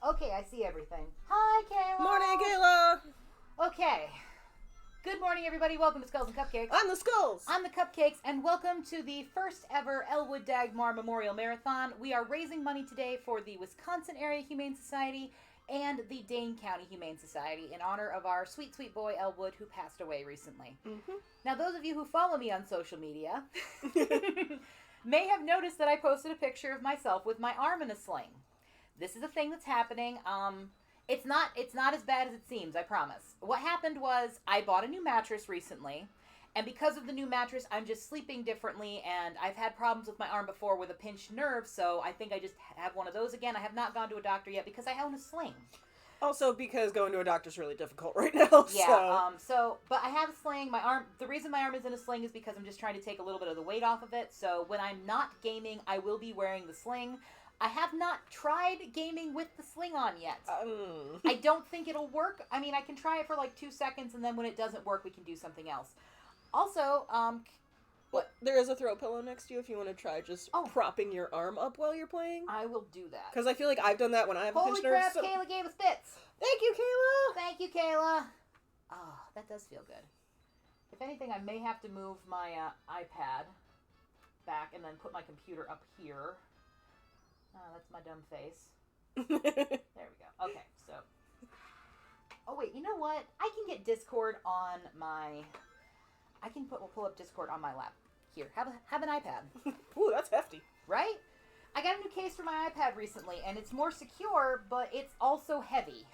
Okay, I see everything. Hi, Kayla. Morning, Kayla. Okay. Good morning, everybody. Welcome to Skulls and Cupcakes. I'm the Skulls. I'm the Cupcakes, and welcome to the first ever Elwood Dagmar Memorial Marathon. We are raising money today for the Wisconsin Area Humane Society and the Dane County Humane Society in honor of our sweet, sweet boy Elwood, who passed away recently. Mm-hmm. Now, those of you who follow me on social media may have noticed that I posted a picture of myself with my arm in a sling. This is a thing that's happening. It's not as bad as it seems, I promise. What happened was I bought a new mattress recently, and because of the new mattress, I'm just sleeping differently, and I've had problems with my arm before with a pinched nerve, so I think I just have one of those again. I have not gone to a doctor yet because I own a sling. Also, because going to a doctor is really difficult right now. Yeah, but I have a sling. My arm, the reason my arm is in a sling is because I'm just trying to take a little bit of the weight off of it, so when I'm not gaming, I will be wearing the sling. I have not tried gaming with the sling on yet. I don't think it'll work. I mean, I can try it for like 2 seconds, and then when it doesn't work, we can do something else. Also, what? There is a throw pillow next to you if you want to try just propping your arm up while you're playing. I will do that. Because I feel like I've done that when I have a pinched nerve. Holy crap, Kayla gave us bits. Thank you, Kayla. Thank you, Kayla. Oh, that does feel good. If anything, I may have to move my iPad back and then put my computer up here. Oh, that's my dumb face. There we go. Okay, so. Oh, wait, you know what? I can get Discord on my... We'll pull up Discord on my lap. Here, have an iPad. Ooh, that's hefty. Right? I got a new case for my iPad recently, and it's more secure, but it's also heavy.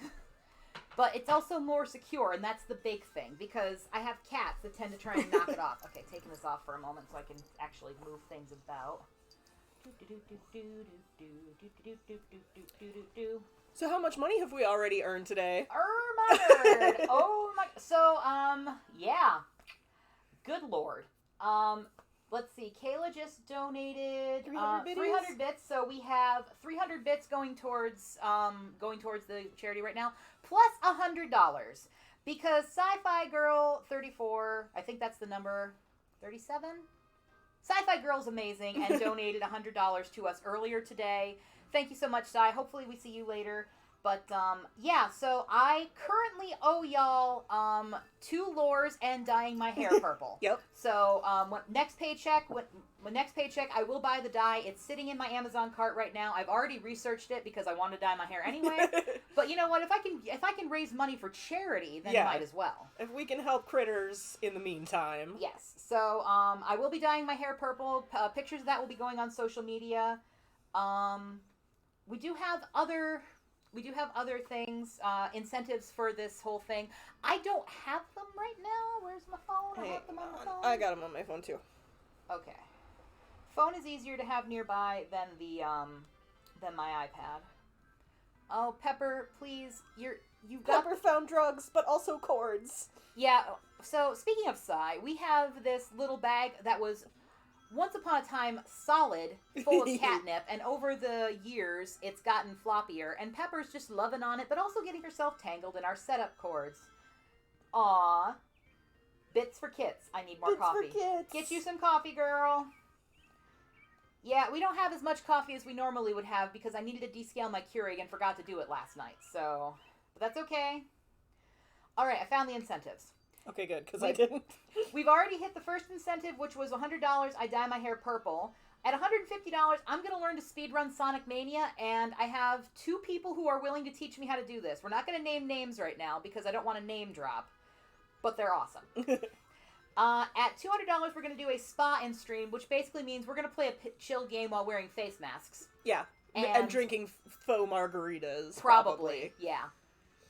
But it's also more secure, and that's the big thing, because I have cats that tend to try and knock it off. Okay, taking this off for a moment so I can actually move things about. So how much money have we already earned today? Murdered! Oh my... So, yeah. Good lord. Let's see. Kayla just donated 300 bits, so we have 300 bits going towards the charity right now, plus $100 because Sci-Fi Girl 34, I think that's the number, 37. Sci-Fi Girl's amazing and donated $100 to us earlier today. Thank you so much, Sci. Hopefully we see you later. But, yeah, so I currently owe y'all 2 lures and dyeing my hair purple. Yep. So, next paycheck, I will buy the dye. It's sitting in my Amazon cart right now. I've already researched it because I want to dye my hair anyway. But you know what? If I can raise money for charity, then I might as well. If we can help critters in the meantime. Yes. So, I will be dyeing my hair purple. Pictures of that will be going on social media. We do have other things, incentives for this whole thing. I don't have them right now. Where's my phone? I have them on my phone. I got them on my phone too. Okay. Phone is easier to have nearby than my iPad. Oh, Pepper, please, you've got... Pepper found drugs, but also cords. Yeah, so speaking of Psy, we have this little bag that was once upon a time solid, full of catnip, and over the years, it's gotten floppier, and Pepper's just loving on it, but also getting herself tangled in our setup cords. Aww. Bits for kits. I need more coffee. Bits for kits. Get you some coffee, girl. Yeah, we don't have as much coffee as we normally would have because I needed to descale my Keurig and forgot to do it last night, so... But that's okay. Alright, I found the incentives. Okay, good, because I didn't. We've already hit the first incentive, which was $100. I dye my hair purple. At $150, I'm going to learn to speedrun Sonic Mania, and I have 2 people who are willing to teach me how to do this. We're not going to name names right now because I don't want to name drop, but they're awesome. At $200, we're going to do a spa in stream, which basically means we're going to play a chill game while wearing face masks. Yeah, and drinking faux margaritas. Probably, yeah.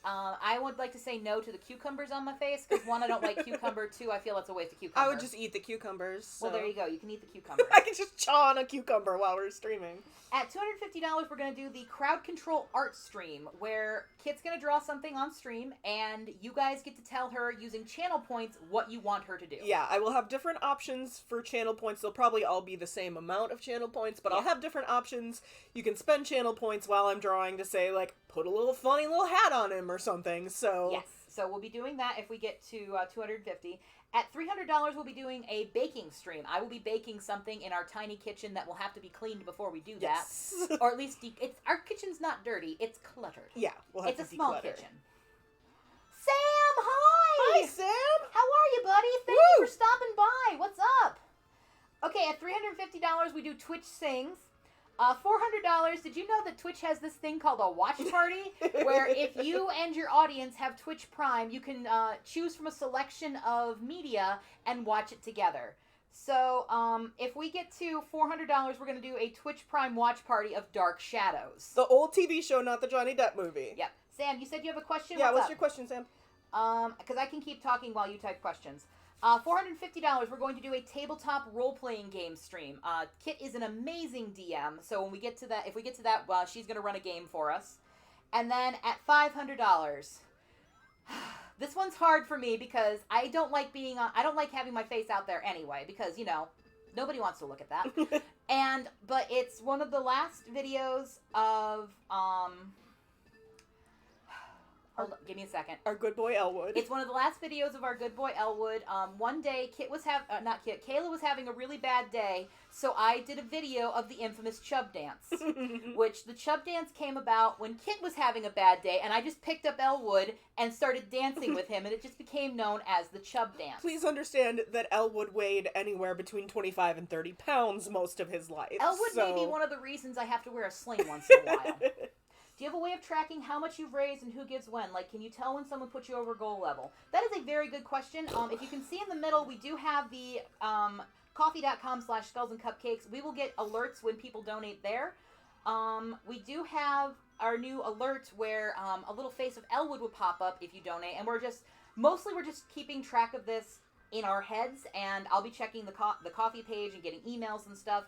I would like to say no to the cucumbers on my face, because 1, I don't like cucumber, 2, I feel that's a waste of cucumber. I would just eat the cucumbers. So. Well, there you go. You can eat the cucumber. I can just chaw on a cucumber while we're streaming. At $250, we're going to do the crowd control art stream, where Kit's going to draw something on stream, and you guys get to tell her, using channel points, what you want her to do. Yeah, I will have different options for channel points. They'll probably all be the same amount of channel points, but I'll have different options. You can spend channel points while I'm drawing to say, like, put a little funny little hat on him or something, so... Yes, so we'll be doing that if we get to 250. At $300, we'll be doing a baking stream. I will be baking something in our tiny kitchen that will have to be cleaned before we do Yes. that. Or at least, our kitchen's not dirty. It's cluttered. Yeah, we'll have It's to a small declutter. kitchen. Sam, hi! Hi, Sam! How are you, buddy? Thank you for stopping by. What's up? Okay, at $350, we do Twitch Sings. $400, did you know that Twitch has this thing called a watch party? Where if you and your audience have Twitch Prime, you can choose from a selection of media and watch it together. So, if we get to $400, we're going to do a Twitch Prime watch party of Dark Shadows. The old TV show, not the Johnny Depp movie. Yep. Sam, you said you have a question? Yeah, what's up? your question, Sam? Because I can keep talking while you type questions. $450, we're going to do a tabletop role-playing game stream. Kit is an amazing DM, so when we get to that, if we get to that, she's going to run a game for us. And then at $500, this one's hard for me because I don't like I don't like having my face out there anyway, because, you know, nobody wants to look at that. But it's one of the last videos of, hold on, give me a second. Our good boy Elwood. It's one of the last videos of our good boy Elwood. One day, Kayla was having a really bad day, so I did a video of the infamous Chub Dance, which the Chub Dance came about when Kit was having a bad day, and I just picked up Elwood and started dancing with him, and it just became known as the Chub Dance. Please understand that Elwood weighed anywhere between 25 and 30 pounds most of his life. Elwood may be one of the reasons I have to wear a sling once in a while. Do you have a way of tracking how much you've raised and who gives when? Like, can you tell when someone puts you over goal level? That is a very good question. If you can see in the middle, we do have the coffee.com/skulls and cupcakes. We will get alerts when people donate there. We do have our new alert where a little face of Elwood will pop up if you donate. And we're just keeping track of this in our heads. And I'll be checking the coffee page and getting emails and stuff.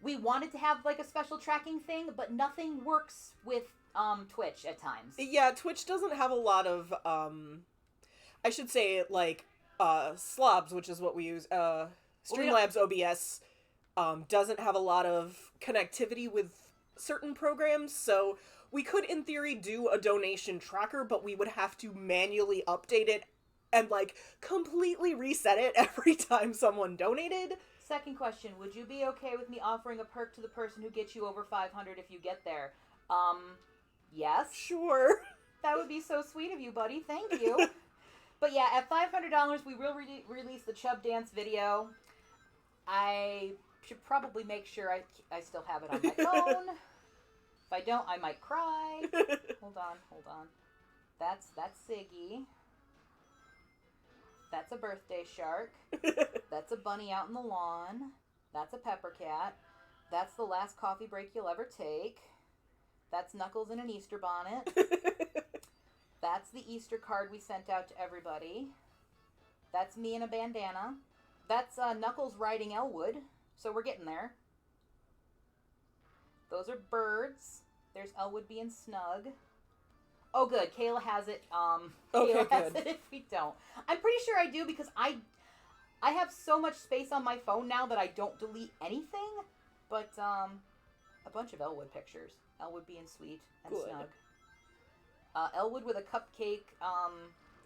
We wanted to have, like, a special tracking thing, but nothing works with Twitch at times. Yeah, Twitch doesn't have a lot of, I should say, like, slobs, which is what we use, Streamlabs OBS, doesn't have a lot of connectivity with certain programs, so we could, in theory, do a donation tracker, but we would have to manually update it and, like, completely reset it every time someone donated. Second question, would you be okay with me offering a perk to the person who gets you over 500 if you get there? Yes. Sure. That would be so sweet of you, buddy. Thank you. But yeah, at $500, we will release the Chub Dance video. I should probably make sure I still have it on my phone. If I don't, I might cry. Hold on. That's Siggy. That's a birthday shark. That's a bunny out in the lawn. That's a pepper cat. That's the last coffee break you'll ever take. That's Knuckles in an Easter bonnet. That's the Easter card we sent out to everybody. That's me in a bandana. That's Knuckles riding Elwood. So we're getting there. Those are birds. There's Elwood being snug. Oh, good. Kayla has it. Kayla has it if we don't. I'm pretty sure I do because I have so much space on my phone now that I don't delete anything. But a bunch of Elwood pictures. Elwood being sweet and snug. Elwood with a cupcake.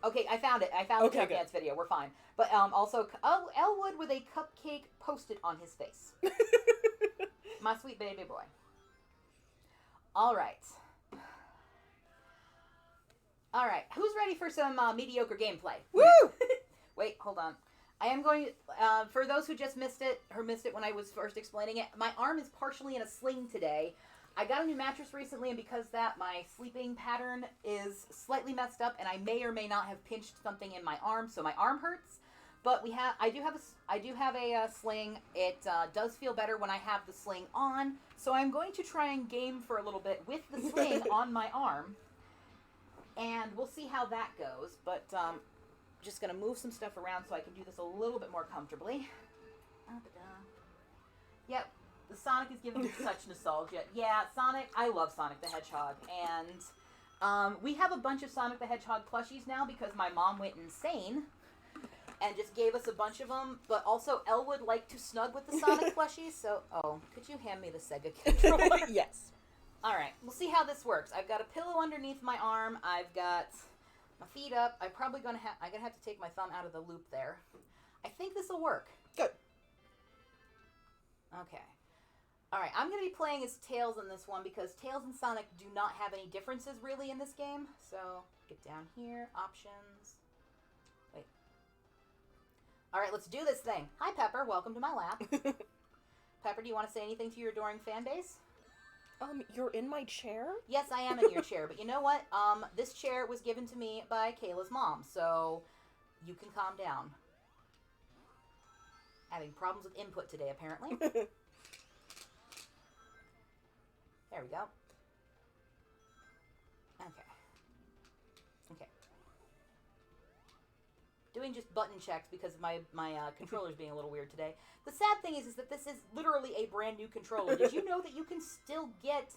Okay, I found it. I found the Chub Dance video. We're fine. But also, Elwood with a cupcake posted on his face. My sweet baby boy. All right. All right. Who's ready for some mediocre gameplay? Woo! Wait, hold on. I am going. For those who just missed it when I was first explaining it, my arm is partially in a sling today. I got a new mattress recently, and because of that, my sleeping pattern is slightly messed up, and I may or may not have pinched something in my arm, so my arm hurts. But I do have a sling. It does feel better when I have the sling on, so I'm going to try and game for a little bit with the sling on my arm, and we'll see how that goes. But just gonna move some stuff around so I can do this a little bit more comfortably. Yep. The Sonic is giving me such nostalgia. Yeah, Sonic. I love Sonic the Hedgehog. And we have a bunch of Sonic the Hedgehog plushies now because my mom went insane and just gave us a bunch of them. But also, Elwood liked to snug with the Sonic plushies. So, could you hand me the Sega controller? Yes. All right, we'll see how this works. I've got a pillow underneath my arm. I've got my feet up. I'm gonna have to take my thumb out of the loop there. I think this will work. Good. Okay. Alright, I'm going to be playing as Tails in this one because Tails and Sonic do not have any differences really in this game. So, get down here, options. Wait. Alright, let's do this thing. Hi, Pepper. Welcome to my lap. Pepper, do you want to say anything to your adoring fan base? You're in my chair? Yes, I am in your chair, but you know what? This chair was given to me by Kayla's mom, so you can calm down. Having problems with input today, apparently. There we go. Okay. Okay. Doing just button checks because my controller's being a little weird today. The sad thing is that this is literally a brand new controller. Did you know that you can still get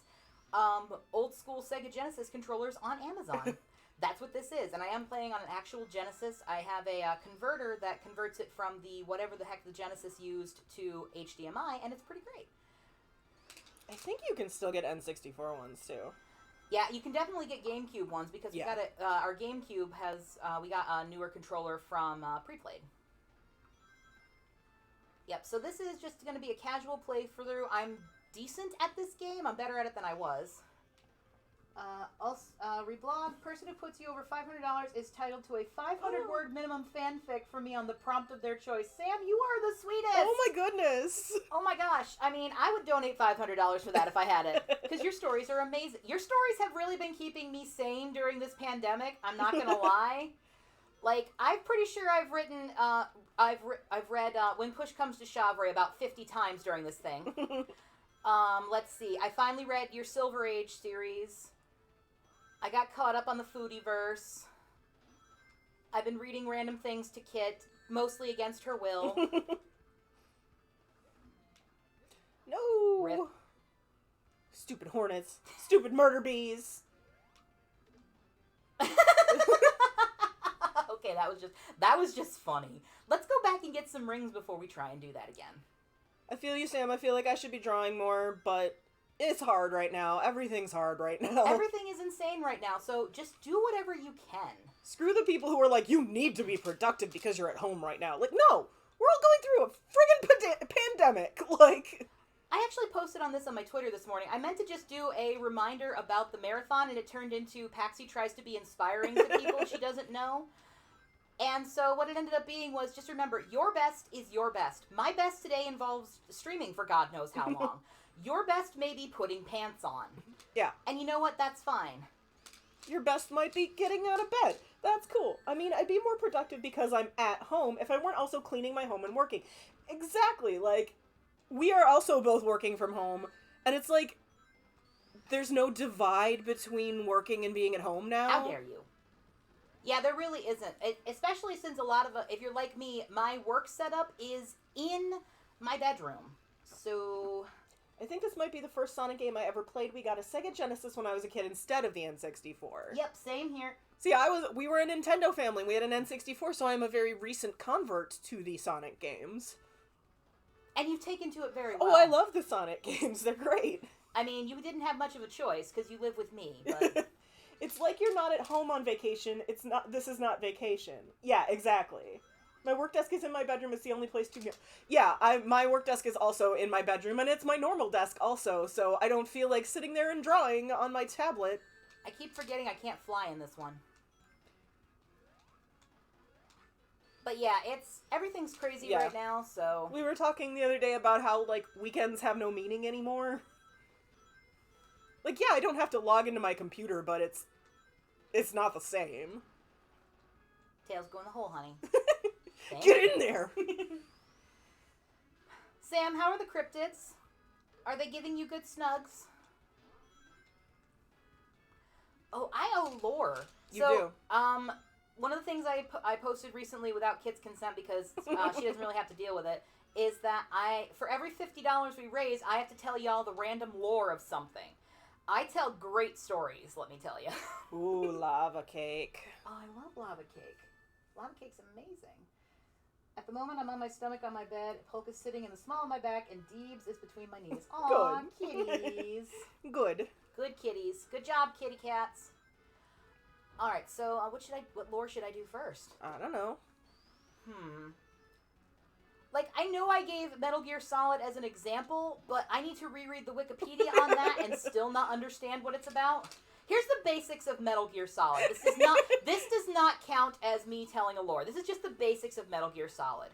old school Sega Genesis controllers on Amazon? That's what this is, and I am playing on an actual Genesis. I have a converter that converts it from the whatever the heck the Genesis used to HDMI, and it's pretty great. I think you can still get N64 ones, too. Yeah, you can definitely get GameCube ones, because we got our GameCube has, we got a newer controller from Preplayed. Yep, so this is just going to be a casual playthrough. I'm decent at this game. I'm better at it than I was. Reblog, person who puts you over $500 is titled to a 500-word minimum fanfic for me on the prompt of their choice. Sam, you are the sweetest! Oh my goodness! Oh my gosh. I mean, I would donate $500 for that if I had it. Because your stories are amazing. Your stories have really been keeping me sane during this pandemic. I'm not gonna lie. Like, I'm pretty sure I've written, I've read When Push Comes to Shove about 50 times during this thing. Let's see. I finally read your Silver Age series. I got caught up on the Foodieverse. I've been reading random things to Kit, mostly against her will. No! Rip. Stupid hornets. Stupid murder bees. Okay, that was just funny. Let's go back and get some rings before we try and do that again. I feel you, Sam. I feel like I should be drawing more, but it's hard right now. Everything's hard right now. Everything is insane right now, so just do whatever you can. Screw the people who are like, you need to be productive because you're at home right now. Like, no! We're all going through a friggin' pandemic. Like, I actually posted on this on my Twitter this morning. I meant to just do a reminder about the marathon, and it turned into Paxie tries to be inspiring to people she doesn't know. And so what it ended up being was, just remember, your best is your best. My best today involves streaming for God knows how long. Your best may be putting pants on. Yeah. And you know what? That's fine. Your best might be getting out of bed. That's cool. I mean, I'd be more productive because I'm at home if I weren't also cleaning my home and working. Exactly. Like, we are also both working from home, and it's like, there's no divide between working and being at home now. How dare you? Yeah, there really isn't. Especially since a lot of, if you're like me, my work setup is in my bedroom. So I think this might be the first Sonic game I ever played. We got a Sega Genesis when I was a kid instead of the N64. Yep, same here. See, we were a Nintendo family. We had an N64, so I'm a very recent convert to the Sonic games. And you've taken to it very well. Oh, I love the Sonic games. They're great. I mean, you didn't have much of a choice because you live with me, but it's like you're not at home on vacation. This is not vacation. Yeah, exactly. My work desk is in my bedroom. It's the only place to go. Yeah, my work desk is also in my bedroom, and it's my normal desk also, so I don't feel like sitting there and drawing on my tablet. I keep forgetting I can't fly in this one. But yeah, everything's crazy right now, so we were talking the other day about how, like, weekends have no meaning anymore. Like, yeah, I don't have to log into my computer, but it's not the same. Tails go in the hole, honey. Get in there! Sam, how are the cryptids? Are they giving you good snugs? Oh, I owe lore. You do. One of the things I posted recently without Kit's consent because she doesn't really have to deal with it is that for every $50 we raise, I have to tell y'all the random lore of something. I tell great stories, let me tell you. Ooh, lava cake. Oh, I love lava cake. Lava cake's amazing. At the moment, I'm on my stomach on my bed. Polka's sitting in the small of my back, and Deebs is between my knees. Aw, kitties. Good. Good kitties. Good job, kitty cats. All right, so what lore should I do first? I don't know. Like, I know I gave Metal Gear Solid as an example, but I need to reread the Wikipedia on that and still not understand what it's about. Here's the basics of Metal Gear Solid. This does not count as me telling a lore. This is just the basics of Metal Gear Solid.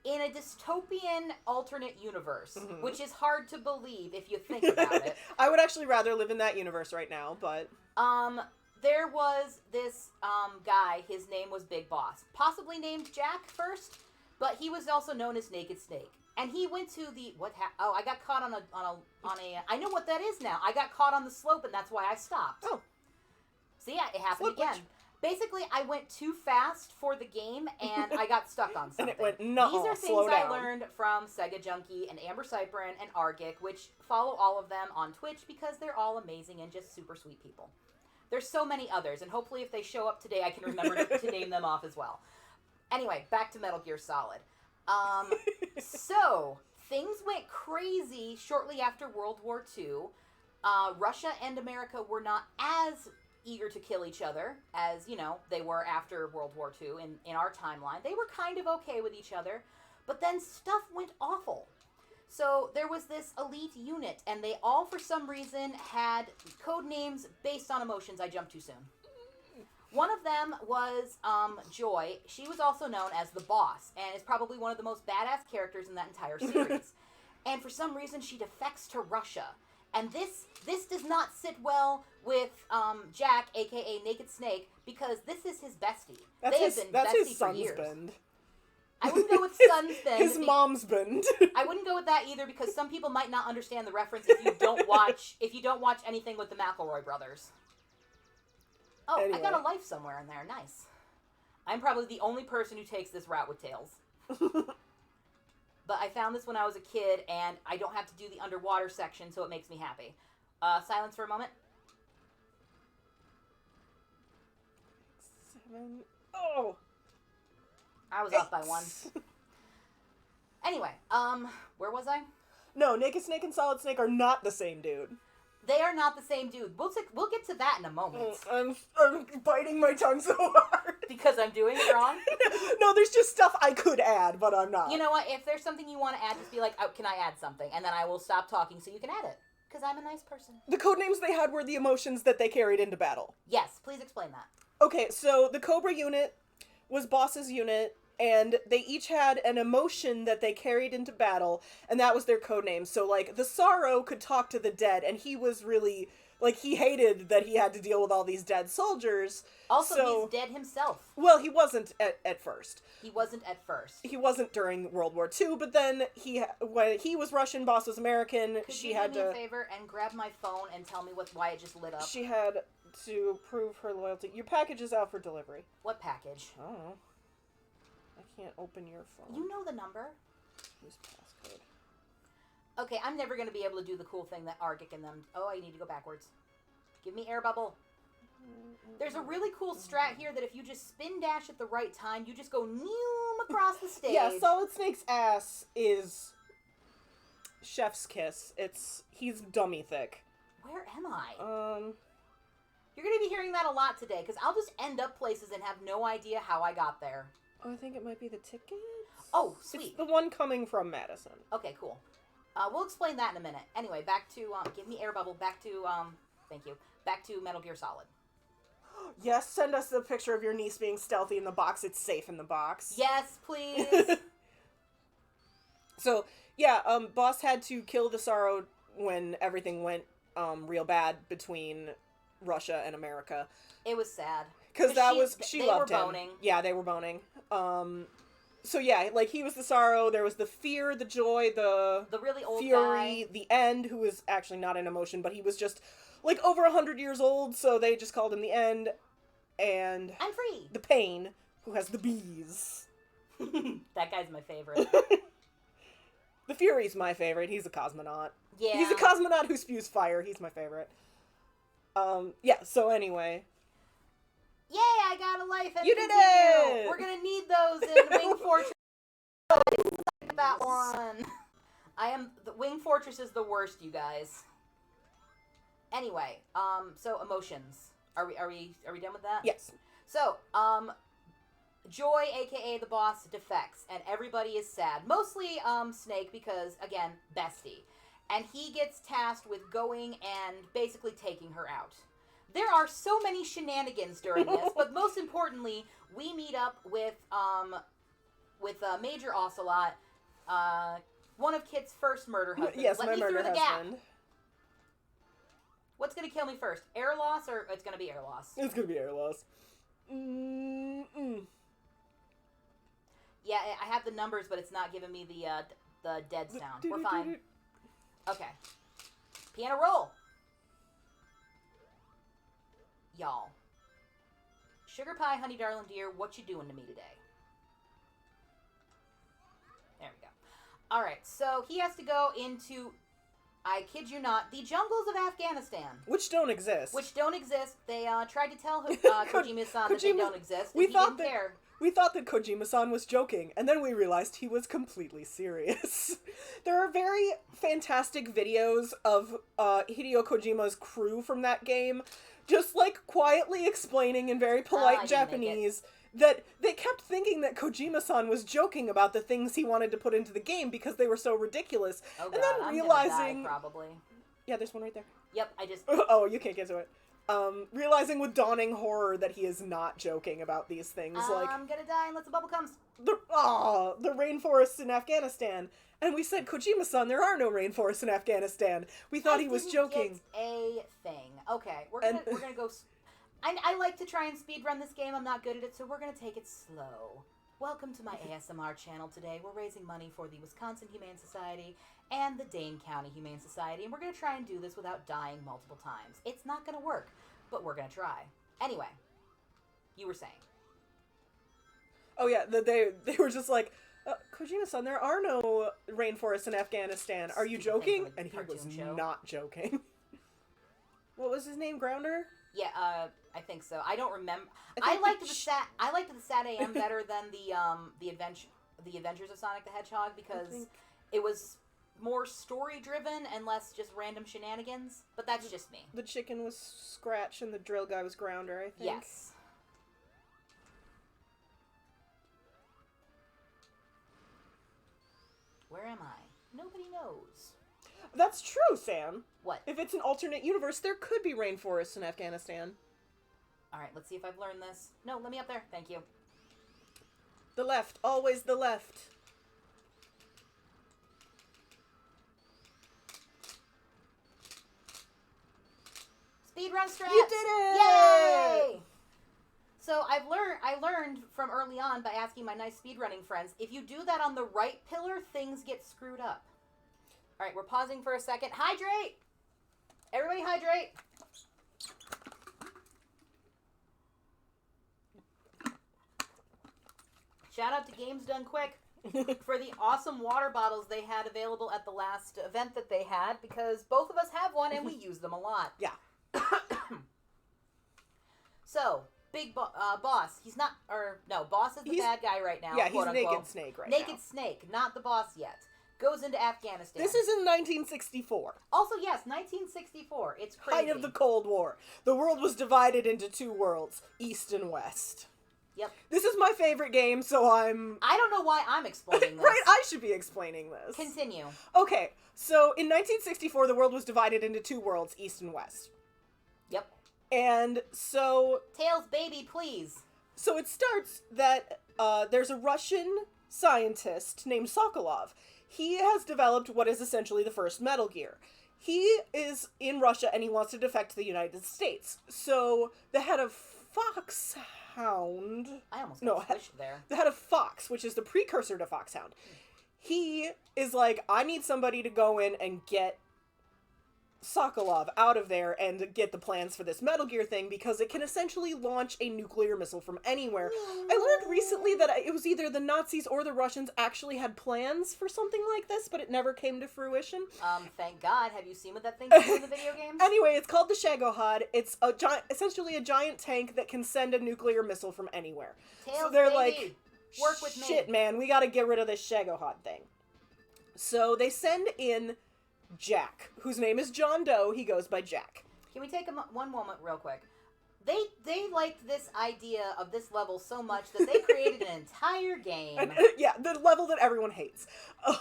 In a dystopian alternate universe, which is hard to believe if you think about it. I would actually rather live in that universe right now, but... There was this guy, his name was Big Boss, possibly named Jack first, but he was also known as Naked Snake. And he went to the I got caught on a I know what that is now. I got caught on the slope, and that's why I stopped. Oh. So yeah, it happened Slope again. glitch. Basically, I went too fast for the game, and I got stuck on something. And it went, no, These are things I learned from Sega Junkie and Amber Cyprin and Argic, which follow all of them on Twitch because they're all amazing and just super sweet people. There's so many others, and hopefully if they show up today, I can remember to name them off as well. Anyway, back to Metal Gear Solid. So, things went crazy shortly after World War II. Russia and America were not as eager to kill each other as, they were after World War II in our timeline. They were kind of okay with each other, but then stuff went awful. So there was this elite unit, and they all, for some reason, had code names based on emotions. I jumped too soon. One of them was Joy. She was also known as the Boss, and is probably one of the most badass characters in that entire series. And for some reason, she defects to Russia. And this does not sit well with Jack, a.k.a. Naked Snake, because this is his bestie. They have been bestie for years. Bend. I wouldn't go with son's bend. His mom's bend. I wouldn't go with that either, because some people might not understand the reference if you don't watch anything with the McElroy brothers. Oh, anyway. I got a life somewhere in there. Nice. I'm probably the only person who takes this route with Tails. But I found this when I was a kid, and I don't have to do the underwater section, so it makes me happy. Silence for a moment. 7. Oh! I was off by 1. Anyway, where was I? No, Naked Snake and Solid Snake are not the same dude. They are not the same dude. We'll get to that in a moment. I'm biting my tongue so hard. Because I'm doing it wrong? No, there's just stuff I could add, but I'm not. You know what? If there's something you want to add, just be like, oh, can I add something? And then I will stop talking so you can add it. Because I'm a nice person. The code names they had were the emotions that they carried into battle. Yes, please explain that. Okay, so the Cobra unit was Boss's unit, and they each had an emotion that they carried into battle, and that was their code name. So, like, the Sorrow could talk to the dead, and he was really, like, he hated that he had to deal with all these dead soldiers. Also, he's dead himself. Well, he wasn't at first. He wasn't at first. He wasn't during World War II, but then when he was Russian, Boss was American. Could you do me a favor and grab my phone and tell me why it just lit up? She had to prove her loyalty. Your package is out for delivery. What package? I don't know. I can't open your phone. You know the number. Use passcode. Okay, I'm never going to be able to do the cool thing that Argic and them... Oh, I need to go backwards. Give me air bubble. There's a really cool strat here that if you just spin dash at the right time, you just go noom across the stage. Yeah, Solid Snake's ass is chef's kiss. He's dummy thick. Where am I? You're going to be hearing that a lot today, because I'll just end up places and have no idea how I got there. Oh, I think it might be the tickets. Oh, sweet. It's the one coming from Madison. Okay, cool. We'll explain that in a minute. Anyway, back to, give me air bubble, back to, thank you. Back to Metal Gear Solid. Yes, send us a picture of your niece being stealthy in the box. It's safe in the box. Yes, please. So, yeah, Boss had to kill the Sorrow when everything went, real bad between Russia and America. It was sad. Because she loved him. They were boning. Yeah, they were boning. So yeah, like, he was the Sorrow, there was the fear, the joy, the really old fury, guy. The End, who was actually not an emotion, but he was just, like, over 100 years old, so they just called him the End, and... I'm free! The Pain, who has the bees. That guy's my favorite. The Fury's my favorite, he's a cosmonaut. Yeah. He's a cosmonaut who spews fire, he's my favorite. Yeah, so anyway... Yay, I got a life and you did it! We're gonna need those in Wing Fortress. I didn't like that one. The Wing Fortress is the worst, you guys. Anyway, so emotions. Are we done with that? Yes. So, Joy, aka the boss, defects, and everybody is sad. Mostly Snake, because, again, bestie. And he gets tasked with going and basically taking her out. There are so many shenanigans during this, but most importantly, we meet up with Major Ocelot, one of Kit's first murder husbands. Yes, Let my me murder through the husband. gap. What's gonna kill me first? Air loss, or it's gonna be air loss? It's gonna be air loss. Mm-mm. Yeah, I have the numbers, but it's not giving me the dead sound. We're fine. Okay. Piano roll. Y'all. Sugar pie, honey, darling dear, what you doing to me today? There we go. Alright, so he has to go into, I kid you not, the jungles of Afghanistan. Which don't exist. Which don't exist. They tried to tell Kojima-san that they don't exist, and he didn't care. We thought that Kojima-san was joking, and then we realized he was completely serious. There are very fantastic videos of Hideo Kojima's crew from that game, just, like, quietly explaining in very polite Japanese that they kept thinking that Kojima-san was joking about the things he wanted to put into the game because they were so ridiculous. Oh, God, and then I'm realizing... gonna die, probably. Yeah, there's one right there. Yep, I just... Oh, you can't get to it. Realizing with dawning horror that he is not joking about these things, like... I'm gonna die unless the bubble comes. The rainforests in Afghanistan. And we said, Kojima-san, there are no rainforests in Afghanistan. We thought he was joking. Get a thing. Okay, we're gonna go... I like to try and speedrun this game. I'm not good at it, so we're gonna take it slow. Welcome to my ASMR channel today. We're raising money for the Wisconsin Humane Society and the Dane County Humane Society, and we're going to try and do this without dying multiple times. It's not going to work, but we're going to try. Anyway, you were saying. Oh yeah, they were just like, Kojima-san, there are no rainforests in Afghanistan. Are you joking? And he was not joking. What was his name? Grounder? Yeah, I think so. I don't remember. I liked the Sat AM better than the Adventures of Sonic the Hedgehog because it was more story driven and less just random shenanigans. But that's just me. The chicken was Scratch and the drill guy was Grounder, I think. Yes. Where am I? Nobody knows. That's true, Sam. What? If it's an alternate universe, there could be rainforests in Afghanistan. Alright, let's see if I've learned this. No, let me up there. Thank you. The left. Always the left. Speedrun strats! You did it! Yay! So I learned from early on by asking my nice speedrunning friends, if you do that on the right pillar, things get screwed up. Alright, we're pausing for a second. Hydrate! Everybody hydrate! Shout out to Games Done Quick for the awesome water bottles they had available at the last event that they had, because both of us have one and we use them a lot. Yeah. So, Boss, he's not, Boss is the bad guy right now. Yeah, he's quote unquote. Naked Snake right now. Naked Snake, not the boss yet. Goes into Afghanistan. This is in 1964. Also, yes, 1964. It's crazy. Height of the Cold War. The world was divided into two worlds, East and West. Yep. This is my favorite game, so I don't know why I'm explaining this. Right, I should be explaining this. Continue. Okay, so in 1964, the world was divided into two worlds, East and West. Yep. And so... Tails, baby, please. So it starts that there's a Russian scientist named Sokolov. He has developed what is essentially the first Metal Gear. He is in Russia and he wants to defect to the United States. So the head of Foxhound... I almost got squished there. The head of Fox, which is the precursor to Foxhound. He is like, I need somebody to go in and get Sokolov out of there and get the plans for this Metal Gear thing, because it can essentially launch a nuclear missile from anywhere. I learned recently that it was either the Nazis or the Russians actually had plans for something like this, but it never came to fruition. Thank God. Have you seen what that thing can do in the video games? Anyway, it's called the Shagohod. It's essentially a giant tank that can send a nuclear missile from anywhere. Tails, so they're baby. like, work with me. Shit, man, we gotta get rid of this Shagohod thing. So they send in Jack, whose name is John Doe. He goes by Jack. Can we take one moment real quick? They liked this idea of this level so much that they created an entire game. Yeah, the level that everyone hates.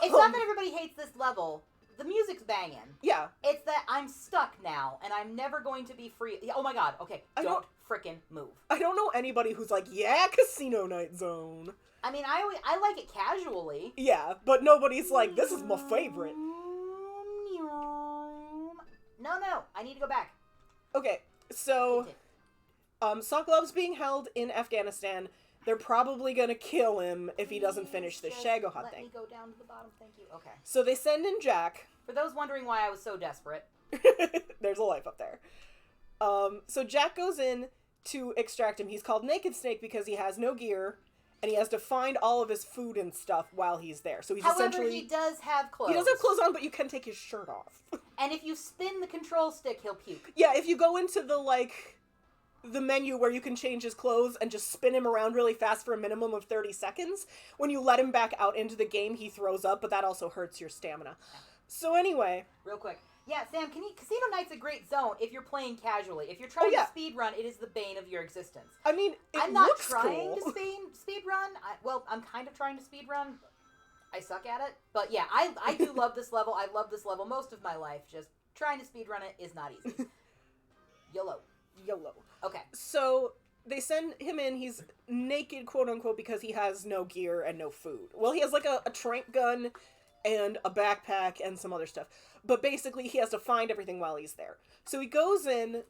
It's not that everybody hates this level. The music's banging. Yeah. It's that I'm stuck now, and I'm never going to be free. Oh my god, okay, don't frickin' move. I don't know anybody who's like, yeah, Casino Night Zone. I mean, I like it casually. Yeah, but nobody's like, this is my favorite. No, I need to go back. Okay, so, Sokolov's being held in Afghanistan. They're probably gonna kill him if he doesn't finish the Shagohod thing. Let me go down to the bottom, thank you. Okay. So they send in Jack. For those wondering why I was so desperate. There's a life up there. So Jack goes in to extract him. He's called Naked Snake because he has no gear, and he has to find all of his food and stuff while he's there. So he's essentially... he does have clothes. He does have clothes on, but you can take his shirt off. And if you spin the control stick, he'll puke. Yeah, if you go into the menu where you can change his clothes and just spin him around really fast for a minimum of 30 seconds, when you let him back out into the game, he throws up, but that also hurts your stamina. So anyway... Real quick. Yeah, Sam, Casino Night's a great zone if you're playing casually. If you're trying to speedrun, it is the bane of your existence. I mean, I'm not trying to speedrun. Well, I'm kind of trying to speedrun. I suck at it. But yeah, I do love this level. I love this level most of my life. Just trying to speedrun it is not easy. YOLO. Okay. So they send him in. He's naked, quote unquote, because he has no gear and no food. Well, he has like a trank gun and a backpack and some other stuff. But basically, he has to find everything while he's there. So he goes in,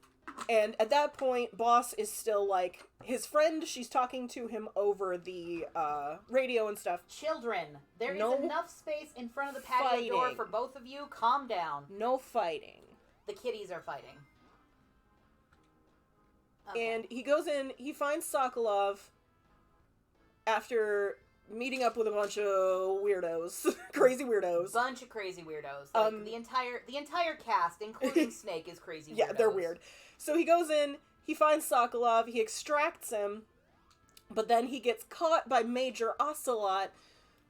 and at that point, Boss is still like, his friend, she's talking to him over the radio and stuff. Children, there is enough space in front of the patio door for both of you. Calm down. No fighting. The kitties are fighting. Okay. And he goes in, he finds Sokolov after meeting up with a bunch of weirdos. Crazy weirdos. Bunch of crazy weirdos. Like, the entire cast, including Snake, is crazy weirdos. Yeah, they're weird. So he goes in, he finds Sokolov, he extracts him, but then he gets caught by Major Ocelot.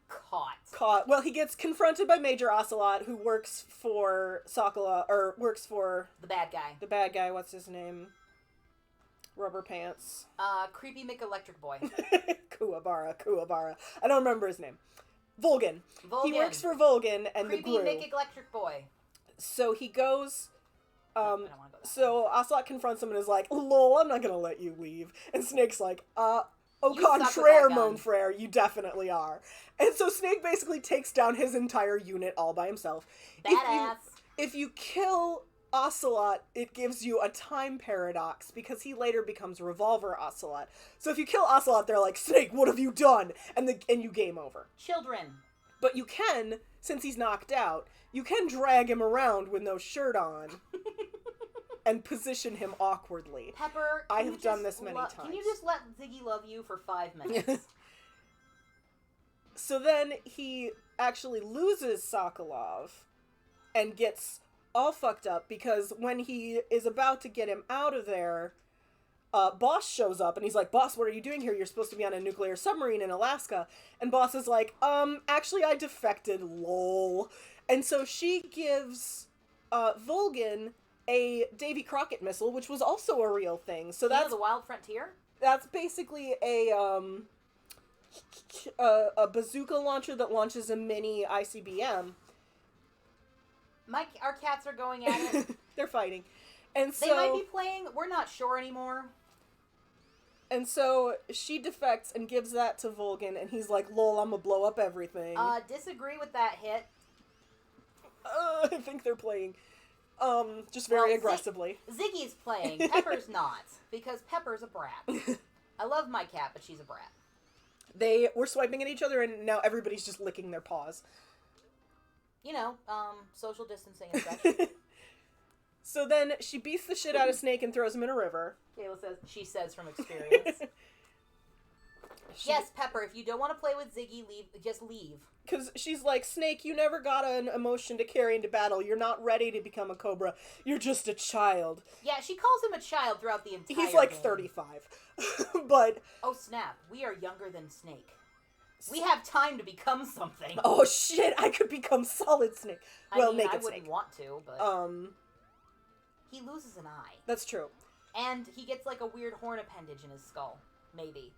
Caught. Well, he gets confronted by Major Ocelot, who works for Sokolov, or works for... The bad guy. The bad guy, what's his name? Rubber Pants. Creepy McElectric Boy. Kuwabara. I don't remember his name. Volgan. He works for Volgan and Creepy the Gru. McElectric Boy. So he goes... I don't want to go that so Ocelot confronts him and is like, lol, I'm not gonna let you leave. And Snake's like, au contraire, mon frere, you definitely are. And so Snake basically takes down his entire unit all by himself. Badass. If you kill Ocelot, it gives you a time paradox because he later becomes Revolver Ocelot. So if you kill Ocelot, they're like, Snake, what have you done? And you game over. Children. But you can, since he's knocked out, you can drag him around with no shirt on and position him awkwardly. Pepper, I have done this many times. Can you just let Ziggy love you for 5 minutes? So then he actually loses Sokolov and gets all fucked up because when he is about to get him out of there, Boss shows up and he's like, Boss, what are you doing here? You're supposed to be on a nuclear submarine in Alaska. And Boss is like, actually I defected, lol. And so she gives Volgan a Davy Crockett missile, which was also a real thing. So that's the Wild Frontier? That's basically a bazooka launcher that launches a mini ICBM. Our cats are going at it. They're fighting. And so... They might be playing. We're not sure anymore. And so she defects and gives that to Volgan, and he's like, lol, I'm gonna blow up everything. Disagree with that hit. I think they're playing, just very aggressively. Ziggy's playing. Pepper's not, because Pepper's a brat. I love my cat, but she's a brat. They were swiping at each other, and now everybody's just licking their paws. You know, social distancing and such. So then she beats the shit out of Snake and throws him in a river. Kayla says, she says from experience. Yes, Pepper, if you don't want to play with Ziggy, just leave. Because she's like, Snake, you never got an emotion to carry into battle. You're not ready to become a Cobra. You're just a child. Yeah, she calls him a child throughout the entire He's like game. 35. But... Oh, snap. We are younger than Snake. We have time to become something. Oh, shit. I could become Solid Snake. Well, Naked Snake. I wouldn't want to, but... He loses an eye. That's true. And he gets, like, a weird horn appendage in his skull. Maybe.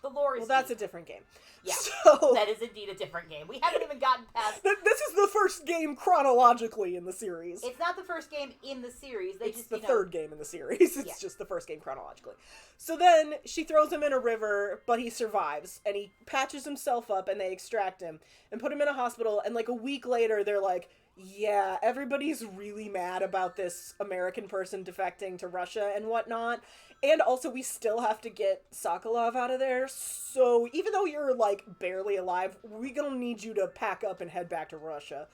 The lore is Well, that's deep. a different game. Yeah, so, that is indeed a different game. We haven't even gotten past... This is the first game chronologically in the series. It's not the first game in the series. It's the third game in the series. It's just the first game chronologically. So then, she throws him in a river, but he survives. And he patches himself up, and they extract him. And put him in a hospital, and like a week later, they're like, yeah, everybody's really mad about this American person defecting to Russia and whatnot. And also, we still have to get Sokolov out of there. So, even though you're, like, barely alive, we're gonna need you to pack up and head back to Russia.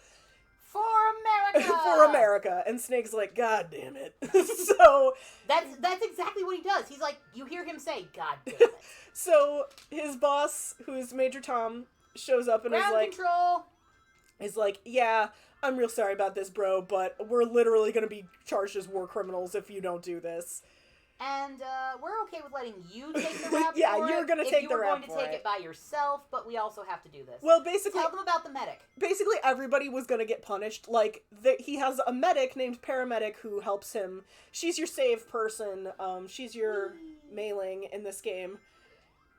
For America! For America. And Snake's like, God damn it. So... That's exactly what he does. He's like, you hear him say, God damn it. So, his boss, who is Major Tom, shows up and Ground control! is like, yeah, I'm real sorry about this, bro, but we're literally gonna be charged as war criminals if you don't do this. And we're okay with letting you take the rap yeah, for it. you're gonna take the rap for it. You were going to take it by yourself, but we also have to do this. Well, basically... Tell them about the medic. Basically, everybody was gonna get punished. Like, he has a medic named Paramedic who helps him. She's your save person. She's your mailing in this game.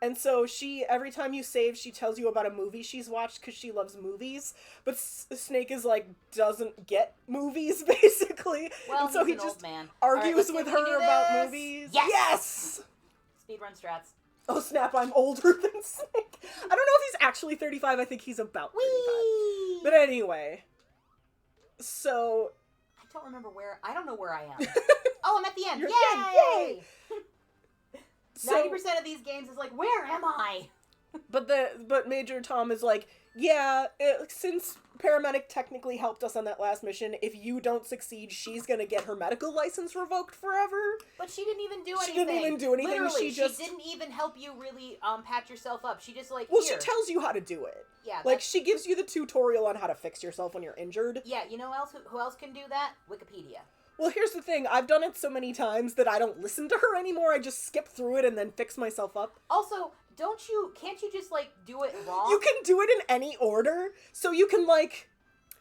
And so every time you save, she tells you about a movie she's watched because she loves movies. But Snake is like, doesn't get movies, basically. Well, and so he an just old man. argues right, with her about movies. Yes! Speedrun strats. Oh snap, I'm older than Snake. I don't know if he's actually 35, I think he's about 35. Whee! But anyway. So... I don't know where I am. Oh, I'm at the end. Yay! 90% of these games is like, where am I? But Major Tom is like, yeah, since Paramedic technically helped us on that last mission, if you don't succeed, she's gonna get her medical license revoked forever. But she didn't even do anything. She didn't even do anything. Literally, she didn't even help you really patch yourself up. She just like, well, here. she tells you how to do it. Yeah. Like, she gives you the tutorial on how to fix yourself when you're injured. Yeah, you know who else can do that? Wikipedia. Well, here's the thing. I've done it so many times that I don't listen to her anymore. I just skip through it and then fix myself up. Also, can't you just, like, do it wrong? You can do it in any order. So you can, like,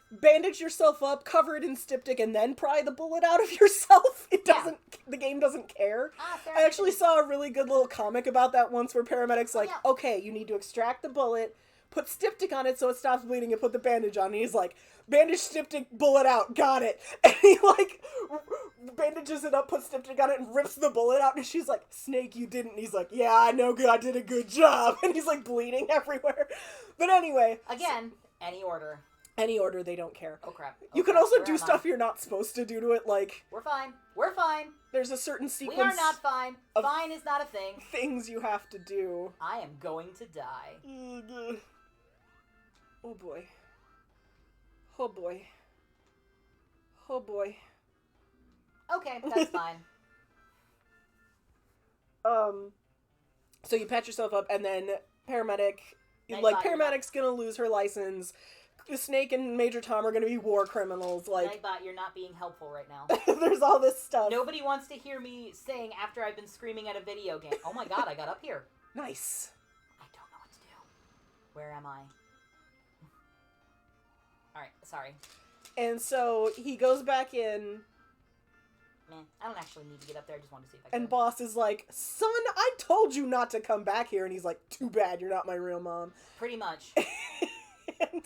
bandage yourself up, cover it in styptic, and then pry the bullet out of yourself. The game doesn't care. I actually saw a really good little comic about that once where Paramedic's like, okay, you need to extract the bullet, put styptic on it so it stops bleeding, and put the bandage on. And he's like, bandage, styptic, bullet out, got it. And he, like, bandages it up, puts styptic on it, and rips the bullet out. And she's like, Snake, you didn't. And he's like, yeah, I know, I did a good job. And he's, like, bleeding everywhere. But anyway. Again, any order. Any order, they don't care. Oh, crap. You can also do stuff you're not supposed to do to it, like... We're fine. We're fine. There's a certain sequence... We are not fine. Fine is not a thing. Things you have to do. I am going to die. Oh boy. Oh boy. Oh boy. Okay, that's fine. So you patch yourself up, and then Paramedic's gonna lose her license. Snake and Major Tom are gonna be war criminals, like... Nightbot, you're not being helpful right now. There's all this stuff. Nobody wants to hear me sing after I've been screaming at a video game. Oh my god, I got up here. Nice. I don't know what to do. Where am I? Alright, sorry. And so he goes back in... Man, I don't actually need to get up there. I just wanted to see if I could. And Boss is like, son, I told you not to come back here. And he's like, too bad, you're not my real mom. Pretty much. And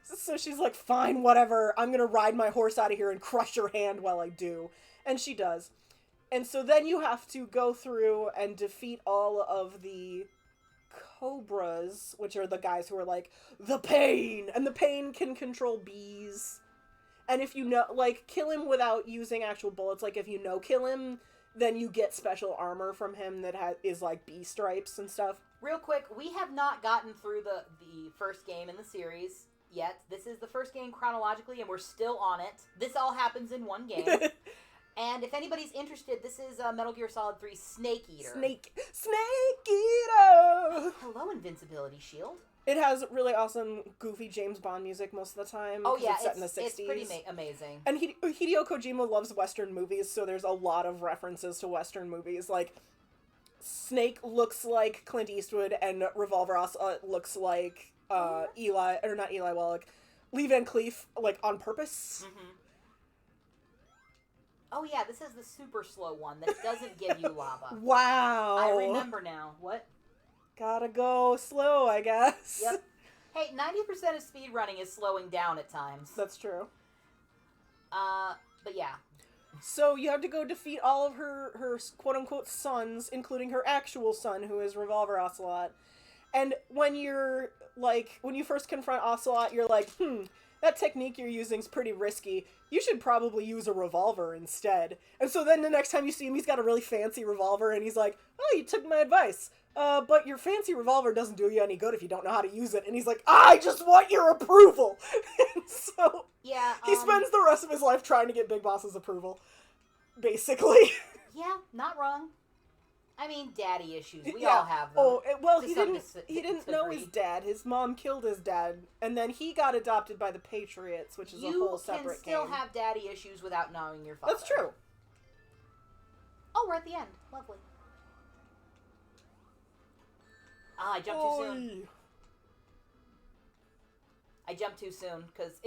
so she's like, fine, whatever. I'm going to ride my horse out of here and crush your hand while I do. And she does. And so then you have to go through and defeat all of the Cobras, which are the guys who are like, the Pain. And the Pain can control bees. And if you know, like, kill him without using actual bullets, like, if you kill him, then you get special armor from him that is like, bee stripes and stuff. Real quick, we have not gotten through the first game in the series yet. This is the first game chronologically, and we're still on it. This all happens in one game. And if anybody's interested, this is Metal Gear Solid 3 Snake Eater. Snake Eater! Hello, Invincibility Shield. It has really awesome, goofy James Bond music most of the time. Oh yeah, it's set in the 60s. It's pretty amazing. And Hideo Kojima loves Western movies, so there's a lot of references to Western movies. Like, Snake looks like Clint Eastwood, and Revolver looks like Lee Van Cleef, like, on purpose. Mm-hmm. Oh yeah, this is the super slow one that doesn't give you lava. Wow. I remember now. What? Gotta go slow, I guess. Yep. Hey, 90% of speedrunning is slowing down at times. That's true. But yeah. So you have to go defeat all of her quote-unquote sons, including her actual son, who is Revolver Ocelot. And when you're, like, when you first confront Ocelot, you're like, that technique you're using is pretty risky. You should probably use a revolver instead. And so then the next time you see him, he's got a really fancy revolver, and he's like, oh, you took my advice. But your fancy revolver doesn't do you any good if you don't know how to use it. And he's like, I just want your approval! And so yeah, he spends the rest of his life trying to get Big Boss's approval. Basically. Yeah, not wrong. I mean, daddy issues. We all have them. Oh, well, he he didn't know his dad. His mom killed his dad, and then he got adopted by the Patriots, which is a whole separate game. You can still have daddy issues without knowing your father. That's true. Oh, we're at the end. Lovely. Ah, I jumped too soon. I jumped too soon, because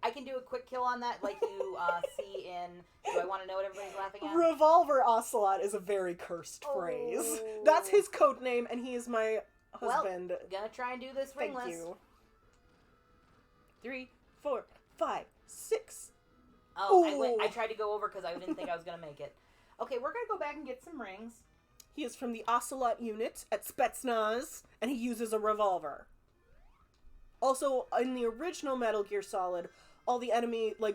I can do a quick kill on that, like you see in, do I want to know what everybody's laughing at? Revolver Ocelot is a very cursed phrase. That's his code name, and he is my husband. Well, gonna try and do this ringless. Thank you. 3, 4, 5, 6. Oh, I tried to go over because I didn't think I was gonna make it. Okay, we're gonna go back and get some rings. He is from the Ocelot unit at Spetsnaz, and he uses a revolver. Also, in the original Metal Gear Solid, all the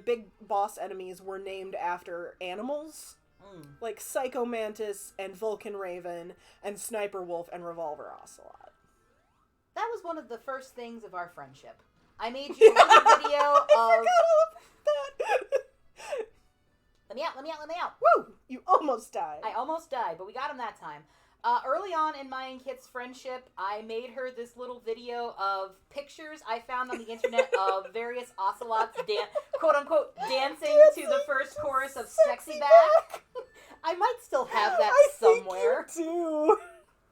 big boss enemies were named after animals. Like Psycho Mantis and Vulcan Raven and Sniper Wolf and Revolver Ocelot. That was one of the first things of our friendship. I made you a little video of... I forgot all about that! Let me out. Woo! You almost died. I almost died, but we got him that time. Early on in my and Kit's friendship, I made her this little video of pictures I found on the internet of various ocelots, quote-unquote, dancing to the first chorus of Sexy Back. I might still have that somewhere. I think you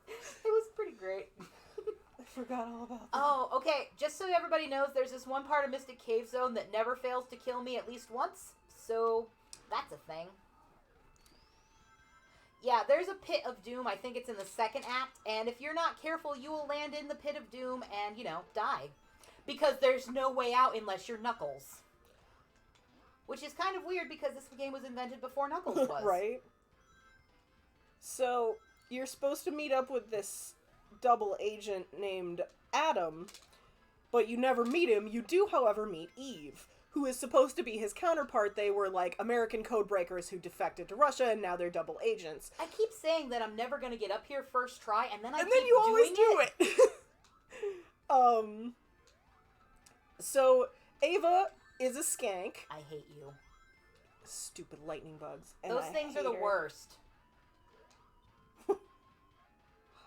do. It was pretty great. I forgot all about that. Oh, okay. Just so everybody knows, there's this one part of Mystic Cave Zone that never fails to kill me at least once. So, that's a thing. Yeah, there's a pit of doom. I think it's in the second act. And if you're not careful, you will land in the pit of doom and, die. Because there's no way out unless you're Knuckles. Which is kind of weird because this game was invented before Knuckles was. Right. So, you're supposed to meet up with this double agent named Adam, but you never meet him. You do, however, meet Eve, who is supposed to be his counterpart. They were, American codebreakers who defected to Russia, and now they're double agents. I keep saying that I'm never going to get up here first try, and then you always do it. So, Ava is a skank. I hate you. Stupid lightning bugs. And Those things are the worst.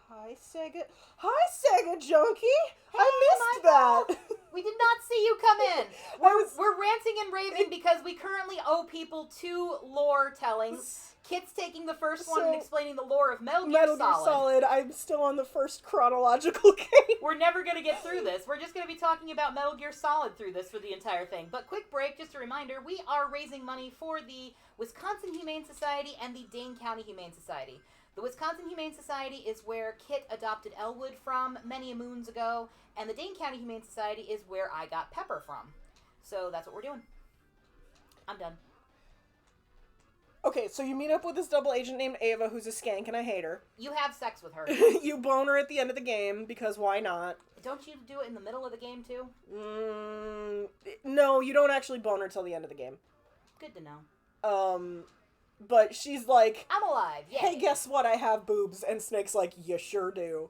Hi, Sega Junkie! I missed that! We did not see you come in! We're ranting and raving because we currently owe people 2 lore tellings. Kit's taking the first one and explaining the lore of Metal Gear Solid. I'm still on the first chronological game. We're never going to get through this. We're just going to be talking about Metal Gear Solid through this for the entire thing. But quick break, just a reminder, we are raising money for the Wisconsin Humane Society and the Dane County Humane Society. The Wisconsin Humane Society is where Kit adopted Elwood from many a moons ago, and the Dane County Humane Society is where I got Pepper from. So that's what we're doing. I'm done. Okay, so you meet up with this double agent named Ava, who's a skank, and I hate her. You have sex with her. You bone her at the end of the game, because why not? Don't you do it in the middle of the game, too? No, you don't actually bone her till the end of the game. Good to know. But she's like, I'm alive, yay. Hey, guess what? I have boobs. And Snake's like, you sure do.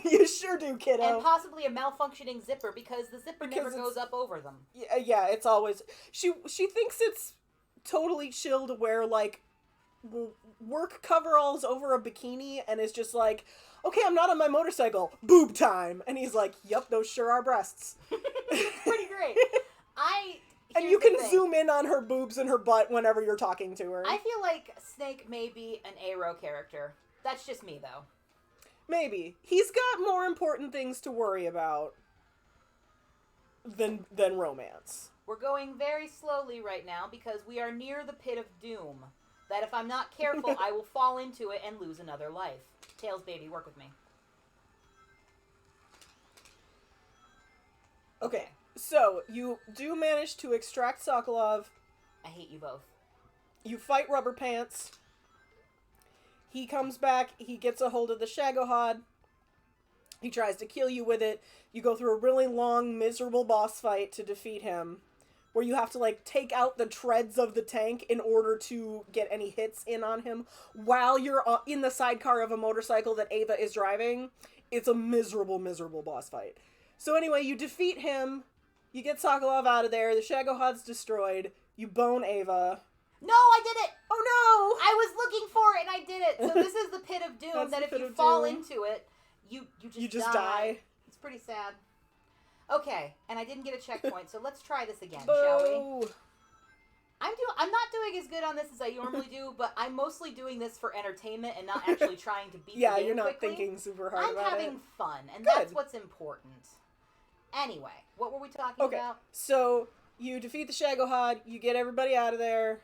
You sure do, kiddo. And possibly a malfunctioning zipper, because the zipper never goes up over them. Yeah, it's always... She thinks it's totally chill to wear, work coveralls over a bikini, and is just like, okay, I'm not on my motorcycle. Boob time. And he's like, yep, those sure are breasts. Pretty great. And you can zoom in on her boobs and her butt whenever you're talking to her. I feel like Snake may be an Aero character. That's just me, though. Maybe. He's got more important things to worry about than romance. We're going very slowly right now because we are near the pit of doom. That if I'm not careful, I will fall into it and lose another life. Tails, baby, work with me. Okay, so you do manage to extract Sokolov. I hate you both. You fight Rubber Pants. He comes back, he gets a hold of the Shagohod. He tries to kill you with it. You go through a really long, miserable boss fight to defeat him, where you have to, like, take out the treads of the tank in order to get any hits in on him while you're in the sidecar of a motorcycle that Ava is driving. It's a miserable, miserable boss fight. So anyway, you defeat him, you get Sokolov out of there, the Shagohod's destroyed, you bone Ava. No, I did it! Oh no! I was looking for it and I did it! So this is the pit of doom. That's that the if pit you of fall doom. into it, you just die. It's pretty sad. Okay, and I didn't get a checkpoint, so let's try this again, Boo. shall we? I'm not doing as good on this as I normally do, but I'm mostly doing this for entertainment and not actually trying to beat the game You're not quickly. thinking super hard I'm about having it. fun, and Good. that's what's important. Anyway, what were we talking about? So you defeat the Shagohod, you get everybody out of there,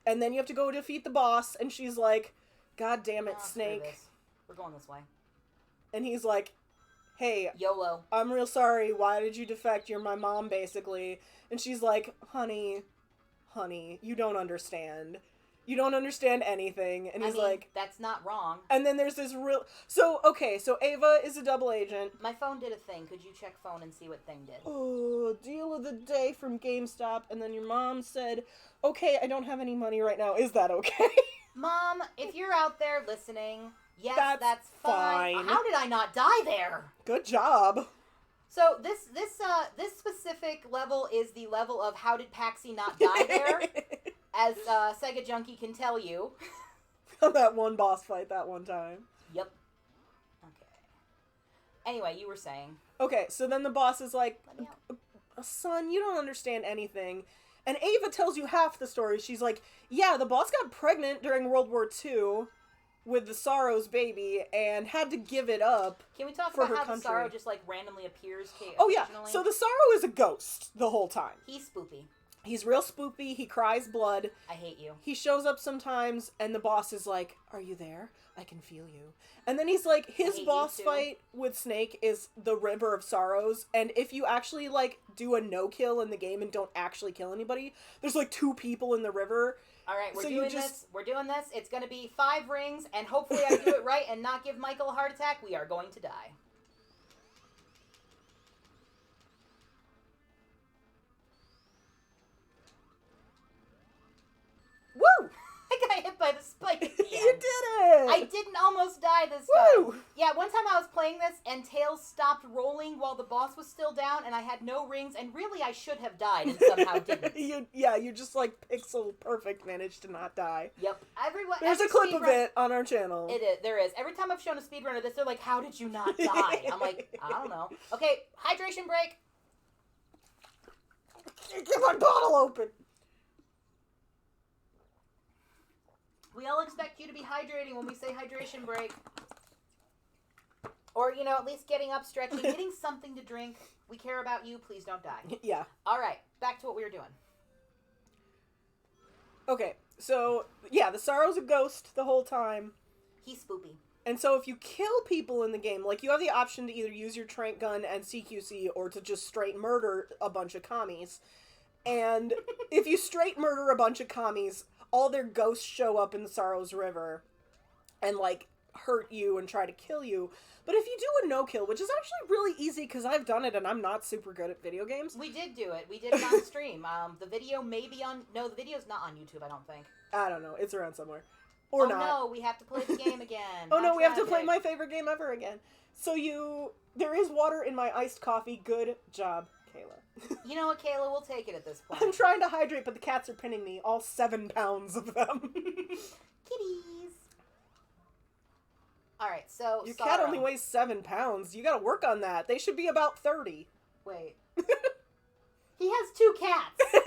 and then you have to go defeat the boss, and she's like, God damn it, Screw Snake. this. We're going this way. And he's like, hey, YOLO. I'm real sorry, why did you defect? You're my mom, basically. And she's like, honey, you don't understand. You don't understand anything. And he's like... that's not wrong. And then there's this real... So Ava is a double agent. My phone did a thing. Could you check phone and see what thing did? Oh, deal of the day from GameStop. And then your mom said, okay, I don't have any money right now. Is that okay? Mom, if you're out there listening, yes, that's fine. fine. How did I not die there? Good job. So this specific level is the level of how did Paxie not die there? As Sega Junkie can tell you. That one boss fight that one time. Yep. Okay. Anyway, you were saying. Okay, so then the boss is like, Let me out. son, you don't understand anything. And Ava tells you half the story. She's like, yeah, the boss got pregnant during World War II with the Sorrow's baby and had to give it up. Can we talk for about her how country. the Sorrow just like randomly appears Oh yeah, occasionally? so the Sorrow is a ghost the whole time. He's spoopy. He's real spoopy, he cries blood. I hate you. He shows up sometimes, and the boss is like, are you there? I can feel you. And then he's like, his hate boss you too. fight with Snake is the River of Sorrows, and if you actually, like, do a no-kill in the game and don't actually kill anybody, there's, like, 2 people in the river. All right, we're So doing this. We're doing this. It's going to be 5 rings, and hopefully I do it right and not give Michael a heart attack. We are going to die. Woo! I got hit by the spike at the end. You did it! I didn't almost die this time. Woo! Yeah, one time I was playing this and Tails stopped rolling while the boss was still down and I had no rings and really I should have died and somehow didn't. you just, like, pixel perfect managed to not die. Yep. There's a clip of it on our channel. It is. There is. Every time I've shown a speedrunner this, they're like, how did you not die? I'm like, I don't know. Okay, hydration break. Get my bottle open! We all expect you to be hydrating when we say hydration break. Or, you know, at least getting up, stretching, getting something to drink. We care about you. Please don't die. Yeah. All right, back to what we were doing. Okay, so, yeah, the Sorrow's a ghost the whole time. He's spoopy. And so if you kill people in the game, like, you have the option to either use your trank gun and CQC or to just straight murder a bunch of commies. And if you straight murder a bunch of commies, all their ghosts show up in the Sorrow's River and, like, hurt you and try to kill you. But if you do a no-kill, which is actually really easy because I've done it and I'm not super good at video games. We did do it. We did it on stream. The video may be on... No, the video's not on YouTube, I don't think. I don't know. It's around somewhere. Or not. Oh, no, we have to play the game again. Oh, no, How we have to play tragic. my favorite game ever again. So there is water in my iced coffee. Good job, Kayla. You know what, Kayla? We'll take it at this point. I'm trying to hydrate, but the cats are pinning me. All 7 pounds of them. Kitties. All right, so Your Sorrow. cat only weighs 7 pounds. You gotta work on that. They should be about 30. Wait. He has 2 cats.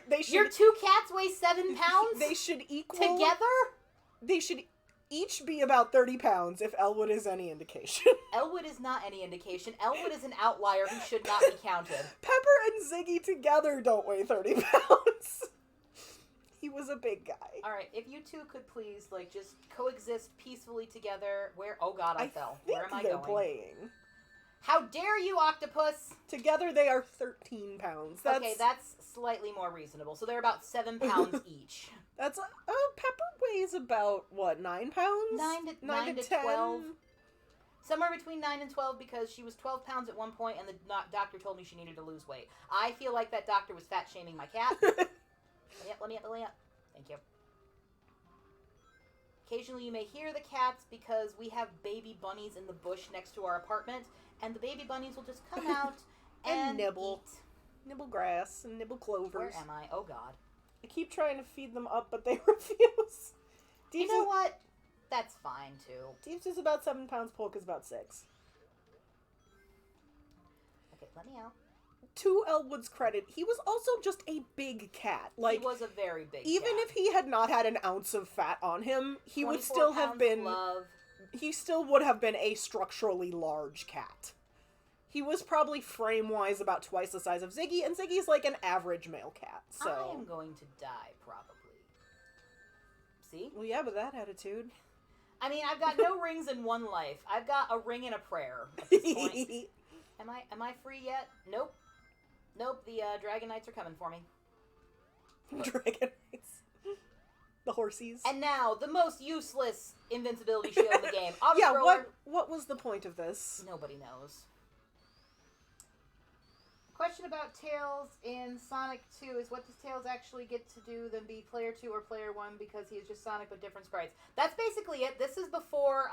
they should. Your 2 cats weigh 7 pounds? They should equal. Together? They should each be about 30 pounds if Elwood is any indication. Elwood is not any indication. Elwood is an outlier who should not be counted. Pepper and Ziggy together don't weigh 30 pounds. He was a big guy. Alright, if you two could please, like, just coexist peacefully together. Where? Oh god, I fell. Where am I they're going? playing. How dare you, octopus! Together they are 13 pounds. Okay, that's slightly more reasonable. So they're about 7 pounds each. That's Pepper weighs about what, 9 pounds? 9 to 12. Somewhere between 9 and 12 because she was 12 pounds at one point and the doctor told me she needed to lose weight. I feel like that doctor was fat shaming my cat. Let me up. Thank you. Occasionally you may hear the cats because we have baby bunnies in the bush next to our apartment, and the baby bunnies will just come out and nibble. eat. Nibble grass and nibble clovers. Where am I? Oh god. I keep trying to feed them up, but they refuse. You know what? That's fine, too. Deeps is about 7 pounds, Polka's about 6. Okay, let me out. To Elwood's credit, he was also just a big cat. Like, he was a very big even cat. if he had not had an ounce of fat on him, he would still have been... Love. He still would have been a structurally large cat. He was probably frame-wise about twice the size of Ziggy, and Ziggy's like an average male cat, so... I am going to die, probably. See? Well, yeah, with that attitude. I mean, I've got no rings in one life. I've got a ring and a prayer at this point. Am I free yet? Nope. Nope, the Dragon Knights are coming for me. Dragon Knights. The horsies. And now, the most useless invincibility shield in the game. Obby Yeah, Thrower. what was the point of this? Nobody knows. Question about Tails in Sonic 2 is what does Tails actually get to do than be player 2 or player 1 because he is just Sonic with different sprites? That's basically it. This is before,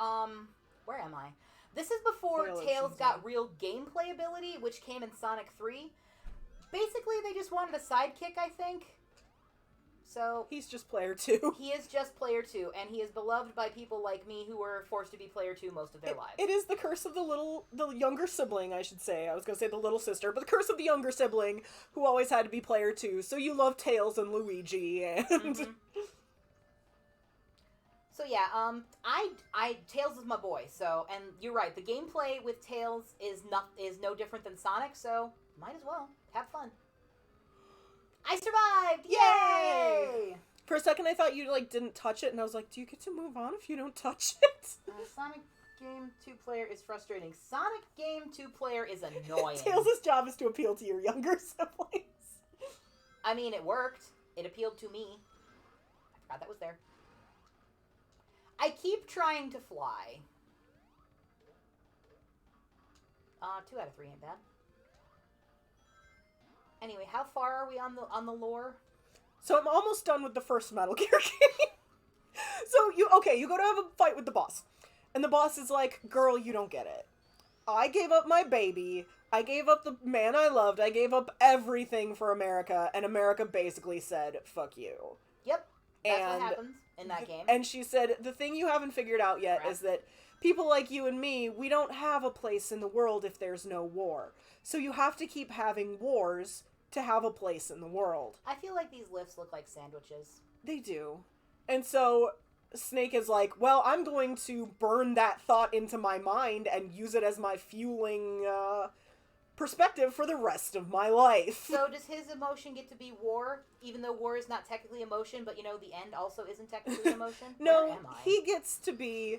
where am I? This is before Tails got real gameplay ability, which came in Sonic 3. Basically, they just wanted a sidekick, I think. So... He's just player 2. He is just player 2, and he is beloved by people like me who were forced to be player 2 most of their lives. It is the curse of the younger sibling, I should say. I was going to say the little sister, but the curse of the younger sibling who always had to be player 2. So you love Tails and Luigi, and... Mm-hmm. So yeah, Tails is my boy, so, and you're right, the gameplay with Tails is no different than Sonic, so might as well. Have fun. I survived! Yay! For a second I thought you, like, didn't touch it, and I was like, do you get to move on if you don't touch it? Sonic Game 2-player is frustrating. Sonic Game 2-player is annoying. Tails' job is to appeal to your younger siblings. I mean, it worked. It appealed to me. I forgot that was there. I keep trying to fly. 2 out of 3 ain't bad. Anyway, how far are we on the lore? So I'm almost done with the first Metal Gear game. So you go to have a fight with the boss. And the boss is like, girl, you don't get it. I gave up my baby. I gave up the man I loved. I gave up everything for America. And America basically said, fuck you. Yep. That's what happens in that game. And she said, the thing you haven't figured out yet is that people like you and me, we don't have a place in the world if there's no war. So you have to keep having wars to have a place in the world. I feel like these lifts look like sandwiches. They do. And so Snake is like, well, I'm going to burn that thought into my mind and use it as my fueling perspective for the rest of my life. So does his emotion get to be war, even though war is not technically emotion, but, you know, the end also isn't technically emotion? No, he gets to be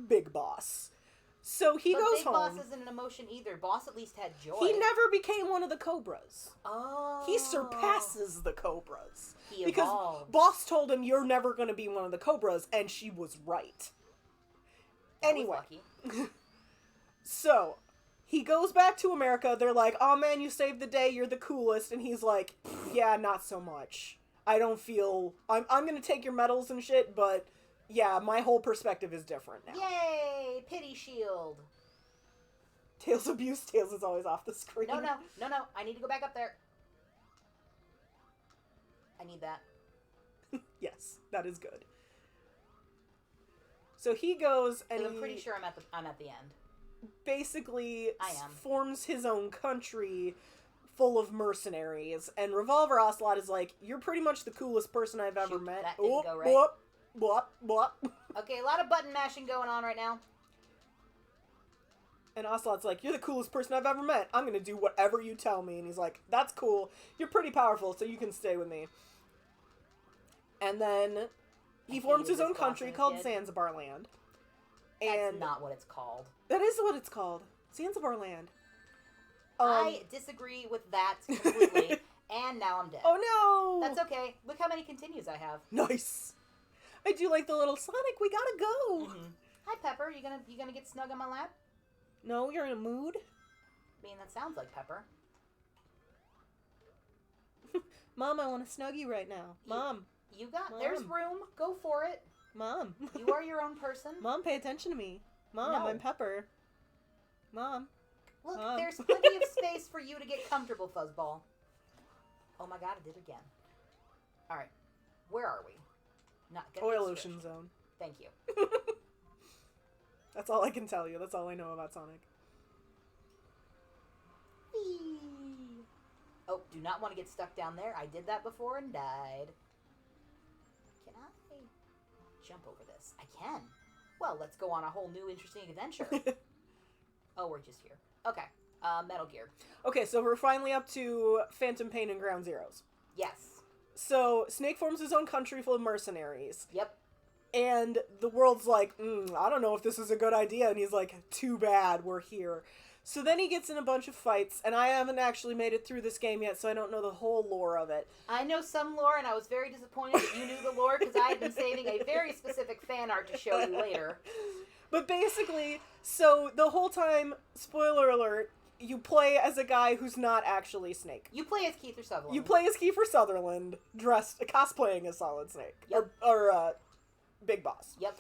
Big Boss. So he goes Big home. Boss isn't an emotion either. Boss at least had joy. He never became one of the Cobras. Oh. He surpasses the Cobras. He because evolved. Boss told him, you're never going to be one of the Cobras, and she was right. Anyway. So, he goes back to America. They're like, oh man, you saved the day. You're the coolest. And he's like, yeah, not so much. I don't feel... I'm going to take your medals and shit, but... yeah, my whole perspective is different now. Yay! Pity shield. Tails abuse. Tails is always off the screen. No. I need to go back up there. I need that. Yes, that is good. So he goes and I'm pretty sure I'm at the end. Basically forms his own country full of mercenaries, and Revolver Ocelot is like, you're pretty much the coolest person I've ever met. That didn't go right. Blah, blah. Okay, a lot of button mashing going on right now. And Ocelot's like, you're the coolest person I've ever met. I'm going to do whatever you tell me. And he's like, that's cool. You're pretty powerful, so you can stay with me. And then he forms his own country called Zanzibar Land. And that's not what it's called. That is what it's called. Zanzibar Land. I disagree with that completely. And now I'm dead. Oh no! That's okay. Look how many continues I have. Nice. I do like the little Sonic. We gotta go. Mm-hmm. Hi, Pepper. You gonna get snug on my lap? No, you're in a mood. I mean, that sounds like Pepper. Mom, I want to snug you right now. Mom. Mom. There's room. Go for it. Mom. You are your own person. Mom, pay attention to me. Mom, No. I'm Pepper. Mom. Look, Mom. there's plenty of space for you to get comfortable, Fuzzball. Oh my god, I did it again. Alright. Where are we? Not gonna Oil Ocean Zone. Thank you. That's all I can tell you. That's all I know about Sonic. Whee! Oh, do not want to get stuck down there. I did that before and died. Can I jump over this? I can. Well, let's go on a whole new interesting adventure. Oh, we're just here. Okay. Metal Gear. Okay, so we're finally up to Phantom Pain and Ground Zeroes. Yes. So Snake forms his own country full of mercenaries. Yep. And the world's like, I don't know if this is a good idea. And he's like, too bad, we're here. So then he gets in a bunch of fights, and I haven't actually made it through this game yet, so I don't know the whole lore of it. I know some lore, and I was very disappointed that you knew the lore, because I had been saving a very specific fan art to show you later. But basically, so the whole time, spoiler alert, you play as a guy who's not actually Snake. You play as Kiefer Sutherland. You play as Kiefer Sutherland, cosplaying as Solid Snake. Yep. Or Big Boss. Yep.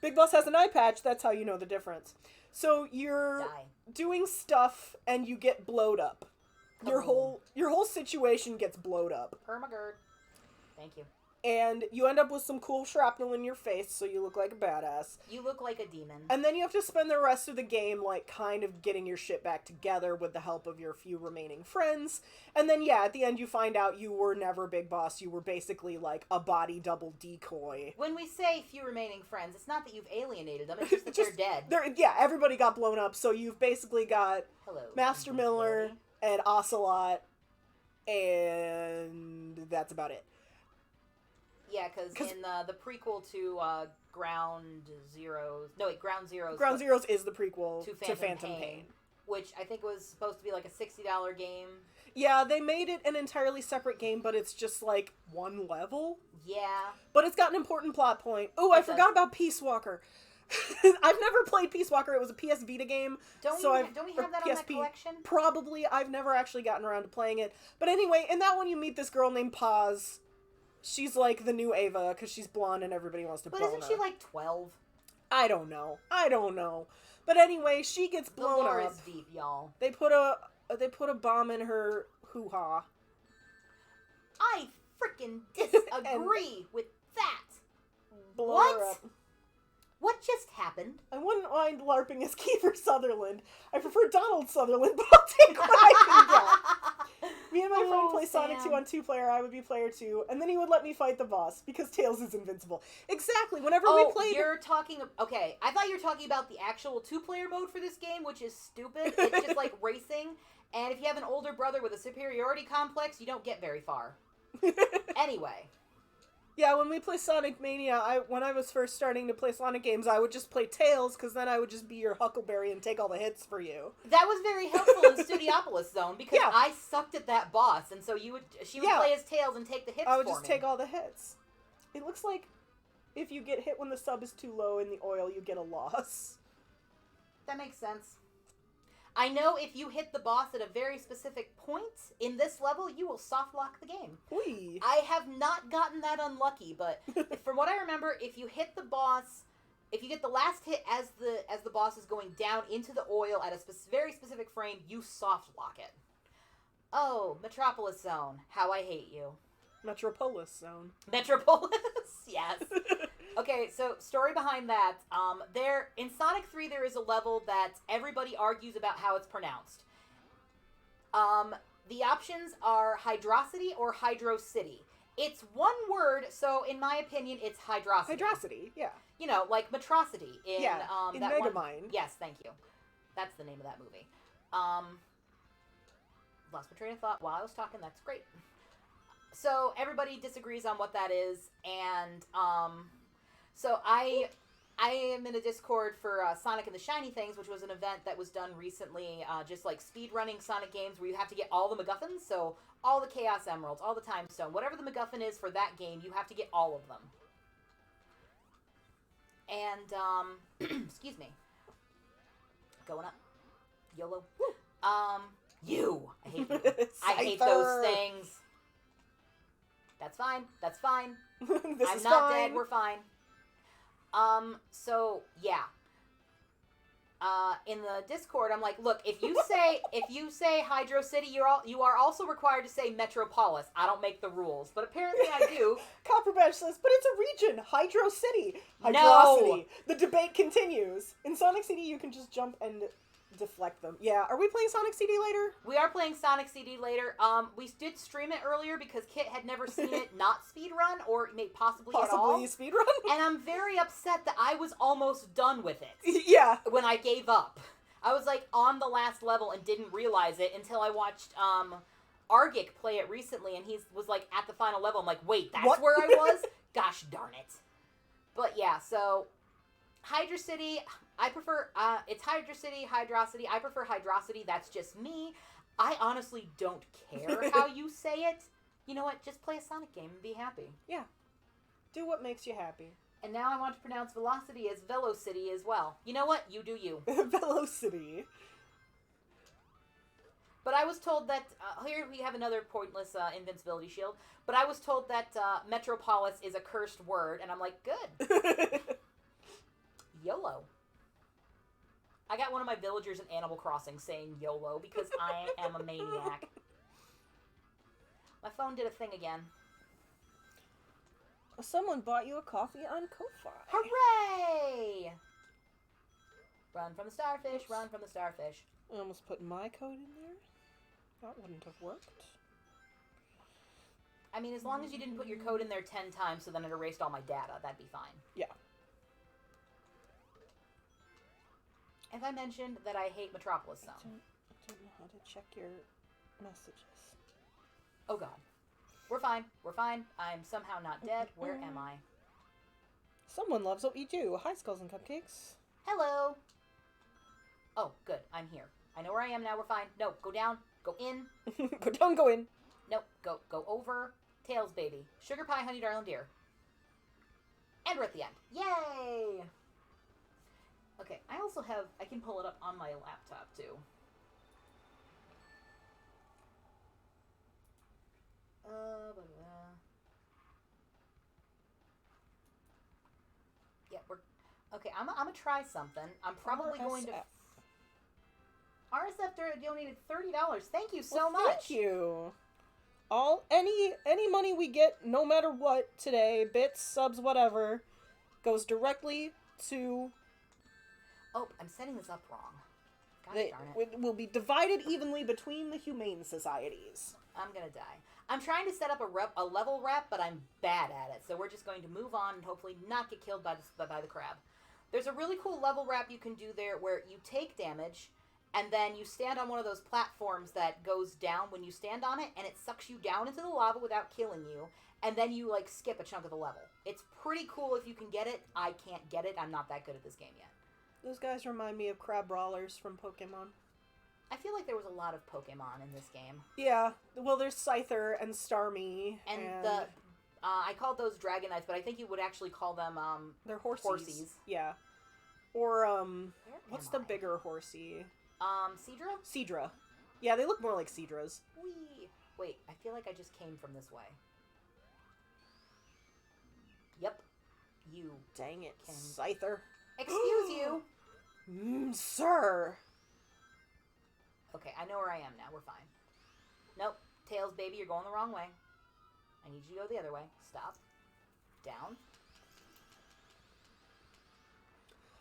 Big Boss has an eye patch, that's how you know the difference. So you're doing stuff and you get blowed up. Your whole situation gets blowed up. Permagerd. Thank you. And you end up with some cool shrapnel in your face, so you look like a badass. You look like a demon. And then you have to spend the rest of the game, like, kind of getting your shit back together with the help of your few remaining friends. And then, yeah, at the end you find out you were never Big Boss. You were basically, like, a body double decoy. When we say few remaining friends, it's not that you've alienated them, it's just that they're dead. Yeah, everybody got blown up, so you've basically got Hello, Master Miller and Ocelot, and that's about it. Yeah, because in the prequel to Ground Zeroes... No, wait, Ground Zeroes... Ground Zeroes is the prequel to Phantom Pain. Which I think was supposed to be like a $60 game. Yeah, they made it an entirely separate game, but it's just like one level. Yeah. But it's got an important plot point. Oh, I forgot about Peace Walker. I've never played Peace Walker. It was a PS Vita game. Don't we have that on that collection? Probably. I've never actually gotten around to playing it. But anyway, in that one you meet this girl named Paz. She's like the new Ava because she's blonde and everybody wants to bone her. But isn't she like 12? I don't know. But anyway, she gets blown up. The lore is deep, y'all. They put a bomb in her hoo-ha. I freaking disagree with that. Blow her up. What just happened? I wouldn't mind LARPing as Kiefer Sutherland. I prefer Donald Sutherland, but I'll take what I can get. Me and my friend play Sonic 2 on 2-player, I would be player 2, and then he would let me fight the boss, because Tails is invincible. Exactly, whenever we played... you're talking... Okay, I thought you were talking about the actual 2-player mode for this game, which is stupid. It's just like racing, and if you have an older brother with a superiority complex, you don't get very far. Anyway... Yeah, when we play Sonic Mania, when I was first starting to play Sonic games, I would just play Tails, because then I would just be your Huckleberry and take all the hits for you. That was very helpful in Studiopolis Zone, because I sucked at that boss, and so she would play as Tails and take the hits for me. I would just take all the hits. It looks like if you get hit when the sub is too low in the oil, you get a loss. That makes sense. I know if you hit the boss at a very specific point in this level, you will soft lock the game. Whee. I have not gotten that unlucky, but from what I remember, if you hit the boss, if you get the last hit as the boss is going down into the oil at a very specific frame, you soft lock it. Oh, Metropolis Zone, how I hate you. Metropolis Zone. Metropolis, yes. Okay, so story behind that. In Sonic 3, there is a level that everybody argues about how it's pronounced. The options are Hydrocity or Hydro City. It's one word, so in my opinion, it's hydrosity. Hydrosity, yeah. You know, like Metrocity in in that Megamind. one. Yes, thank you. That's the name of that movie. Lost my train of thought while I was talking. That's great. So everybody disagrees on what that is, and so I am in a Discord for Sonic and the Shiny Things, which was an event that was done recently, just like speedrunning Sonic games where you have to get all the MacGuffins, so all the Chaos Emeralds, all the Time Stone, whatever the MacGuffin is for that game, you have to get all of them. And, excuse me. Going up. YOLO. You. I hate you. I hate those things. That's fine. That's fine. I'm not dead. We're fine. So yeah. In the Discord, I'm like, look, if you say Hydro City, you are also required to say Metropolis. I don't make the rules, but apparently I do. Copperbadge says, but it's a region, Hydro City. Hydrosity. No. The debate continues. In Sonic CD, you can just jump and deflect them. Yeah, are we playing Sonic CD later? We are playing Sonic CD later. We did stream it earlier because Kit had never seen it not speedrun or possibly at all. Speedrun? And I'm very upset that I was almost done with it. Yeah. When I gave up. I was like on the last level and didn't realize it until I watched Argic play it recently, and he was like at the final level. I'm like, wait, that's where I was? Gosh darn it. But yeah, so Hydro City, I prefer, it's Hydro City, Hydrosity. I prefer Hydrosity. That's just me. I honestly don't care how you say it. You know what? Just play a Sonic game and be happy. Yeah. Do what makes you happy. And now I want to pronounce Velocity as Velocity as well. You know what? You do you. Velocity. But I was told that, here we have another pointless invincibility shield, but I was told that Metropolis is a cursed word, and I'm like, good. YOLO. I got one of my villagers in Animal Crossing saying YOLO because I am a maniac. My phone did a thing again. Someone bought you a coffee on Ko-Fi. Hooray! Run from the starfish, run from the starfish. I almost put my code in there. That wouldn't have worked. I mean, as long as you didn't put your code in there 10 times so then it erased all my data, that'd be fine. Yeah. Have I mentioned that I hate Metropolis Zone? I don't know how to check your messages. Oh god. We're fine. We're fine. I'm somehow not dead. Where am I? Someone loves what we do. Hi, Skulls and Cupcakes. Hello. Oh, good. I'm here. I know where I am now. We're fine. No, go down. Go in. Go down, go in. Nope. Go over. Tails, baby. Sugar pie, honey, darling dear. And we're at the end. Yay! Okay, I also have... I can pull it up on my laptop, too. Yeah, we're... Okay, I'm gonna try something. I'm probably going to... RSF donated $30. Thank you so much. Thank you. Any money we get, no matter what, today, bits, subs, whatever, goes directly to... Oh, I'm setting this up wrong. Gosh darn it. Will be divided evenly between the humane societies. I'm gonna die. I'm trying to set up a level rep, but I'm bad at it. So we're just going to move on and hopefully not get killed by the crab. There's a really cool level rep you can do there where you take damage, and then you stand on one of those platforms that goes down when you stand on it, and it sucks you down into the lava without killing you, and then you, like, skip a chunk of the level. It's pretty cool if you can get it. I can't get it. I'm not that good at this game yet. Those guys remind me of crab brawlers from Pokemon. I feel like there was a lot of Pokemon in this game. Yeah. Well, there's Scyther and Starmie. And the... I called those Dragonites, but I think you would actually call them, they're horsies. Yeah. Or, what's the bigger horsey? Seadra? Seadra. Yeah, they look more like Seadras. Whee! Wait, I feel like I just came from this way. Yep. You. Dang it, Scyther. Excuse you! Sir! Okay, I know where I am now. We're fine. Nope. Tails, baby, you're going the wrong way. I need you to go the other way. Stop. Down.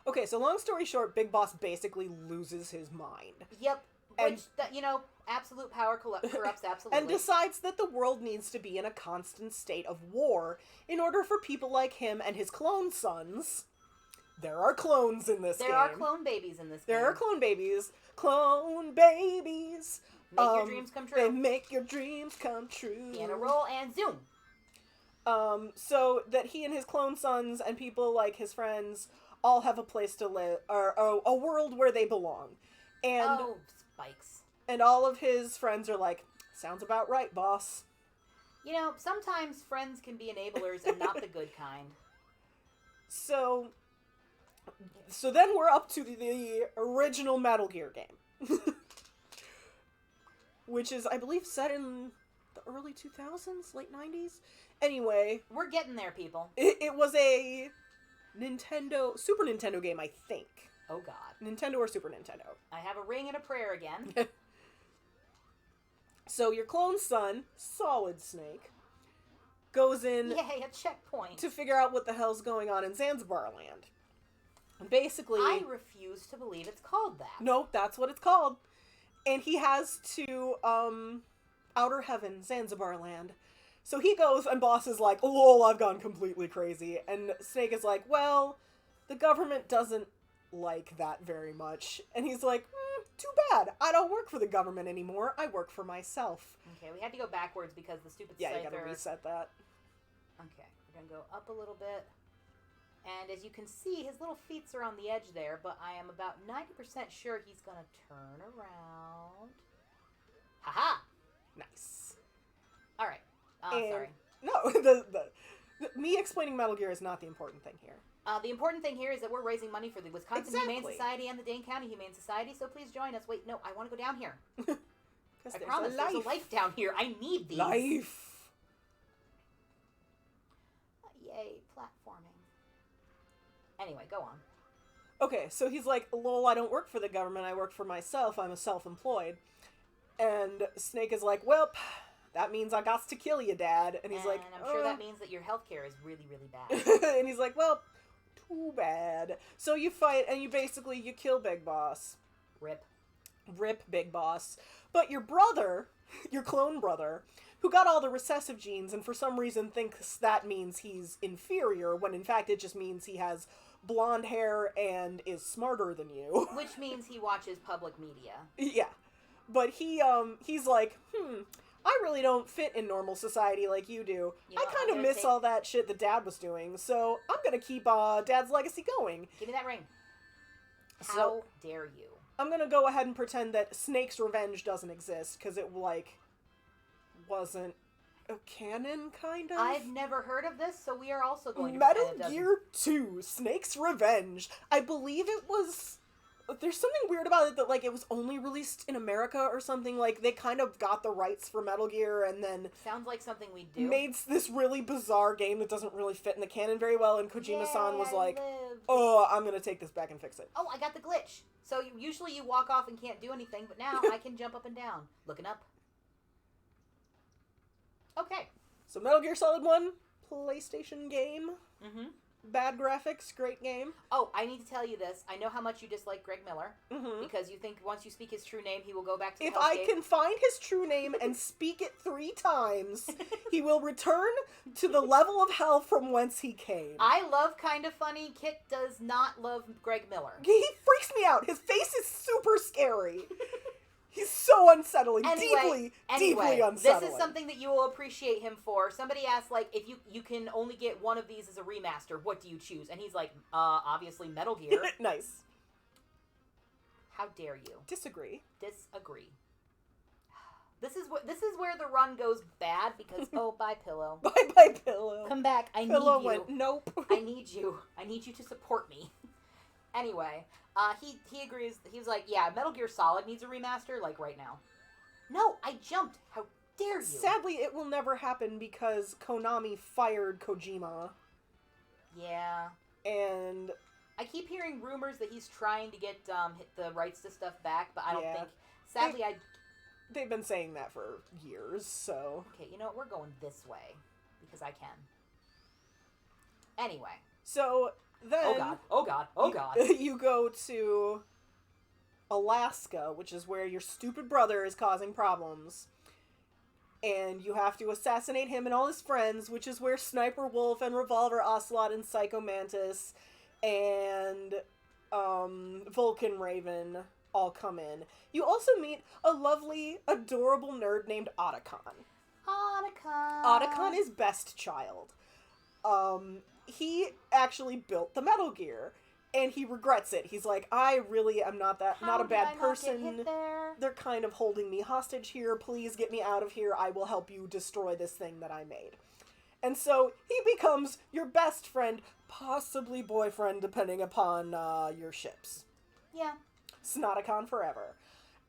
Okay, so long story short, Big Boss basically loses his mind. Yep. Which, you know, Absolute power corrupts absolutely. And decides that the world needs to be in a constant state of war in order for people like him and his clone sons. There are clones in this game. There are clone babies in this game. There are clone babies. Clone babies. Make your dreams come true. They make your dreams come true. Piano roll and zoom. So that he and his clone sons and people like his friends all have a place to live, or a world where they belong. And, oh, spikes. And all of his friends are like, sounds about right, boss. You know, sometimes friends can be enablers and not the good kind. So then we're up to the original Metal Gear game. Which is, I believe, set in the early 2000s, late 90s. Anyway. We're getting there, people. It was a Super Nintendo game, I think. Oh, God. Nintendo or Super Nintendo. I have a ring and a prayer again. So your clone son, Solid Snake, goes in... Yay, a checkpoint. ...to figure out what the hell's going on in Zanzibar land. And basically... I refuse to believe it's called that. Nope, that's what it's called. And he has to, Outer Heaven, Zanzibar land. So he goes, and Boss is like, lol, I've gone completely crazy. And Snake is like, well, the government doesn't like that very much. And he's like, too bad. I don't work for the government anymore. I work for myself. Okay, we had to go backwards because the stupid Yeah, scyther... you gotta reset that. Okay, we're gonna go up a little bit. And as you can see, his little feet are on the edge there, but I am about 90% sure he's gonna turn around. Haha! Nice. Alright. Sorry. No, me explaining Metal Gear is not the important thing here. The important thing here is that we're raising money for the Wisconsin Exactly. Humane Society and the Dane County Humane Society, so please join us. Wait, no, I want to go down here. I promise, there's a life down here. I need these. Life. Yay, platforming. Anyway, go on. Okay, so he's like, lol, I don't work for the government, I work for myself, I'm a self-employed. And Snake is like, well, that means I got to kill you, Dad. And he's like, I'm sure that means that your healthcare is really, really bad. and he's like, well, too bad. So you fight, and you kill Big Boss. Rip Big Boss. But your brother, your clone brother, who got all the recessive genes and for some reason thinks that means he's inferior, when in fact it just means he has blonde hair and is smarter than you. Which means he watches public media. Yeah. But he's like, I really don't fit in normal society like you do. I kind of miss all that shit that Dad was doing, so I'm gonna keep Dad's legacy going. Give me that ring. How dare you? I'm gonna go ahead and pretend that Snake's Revenge doesn't exist, because it, wasn't a canon, kind of? I've never heard of this, so we are also going to Metal Gear 2, Snake's Revenge. I believe it was... There's something weird about it that, it was only released in America or something. They kind of got the rights for Metal Gear and then... Sounds like something we do. Made this really bizarre game that doesn't really fit in the canon very well, and Kojima-san was like, oh, I'm gonna take this back and fix it. Oh, I got the glitch. So usually you walk off and can't do anything, but now I can jump up and down. Looking up. Okay. So Metal Gear Solid 1, PlayStation game. Mm-hmm. Bad graphics, great game. Oh, I need to tell you this. I know how much you dislike Greg Miller. Mm-hmm. Because you think once you speak his true name, he will go back to the If I can find his true name and speak it 3 times, he will return to the level of hell from whence he came. I love Kind of Funny. Kit does not love Greg Miller. He freaks me out. His face is super scary. He's so unsettling. Deeply unsettling. This is something that you will appreciate him for. Somebody asked, if you can only get one of these as a remaster, what do you choose? And he's like, obviously Metal Gear. Nice. How dare you? Disagree. This is where the run goes bad because, bye, Pillow. Bye, Pillow. Come back. I need you. Pillow went, nope. I need you. I need you to support me. Anyway, he agrees. He was like, yeah, Metal Gear Solid needs a remaster, right now. No, I jumped. How dare you? Sadly, it will never happen because Konami fired Kojima. Yeah. And... I keep hearing rumors that he's trying to get the rights to stuff back, but I don't think... Sadly, They've been saying that for years, so... Okay, you know what? We're going this way. Because I can. Anyway. So... Then, oh god! You go to Alaska, which is where your stupid brother is causing problems. And you have to assassinate him and all his friends, which is where Sniper Wolf and Revolver Ocelot and Psycho Mantis and Vulcan Raven all come in. You also meet a lovely, adorable nerd named Otacon. Otacon is best child. He actually built the Metal Gear, and he regrets it. He's like, I really am not a bad person. They're kind of holding me hostage here. Please get me out of here. I will help you destroy this thing that I made. And so he becomes your best friend, possibly boyfriend, depending upon your ships. Yeah. Snoticon forever.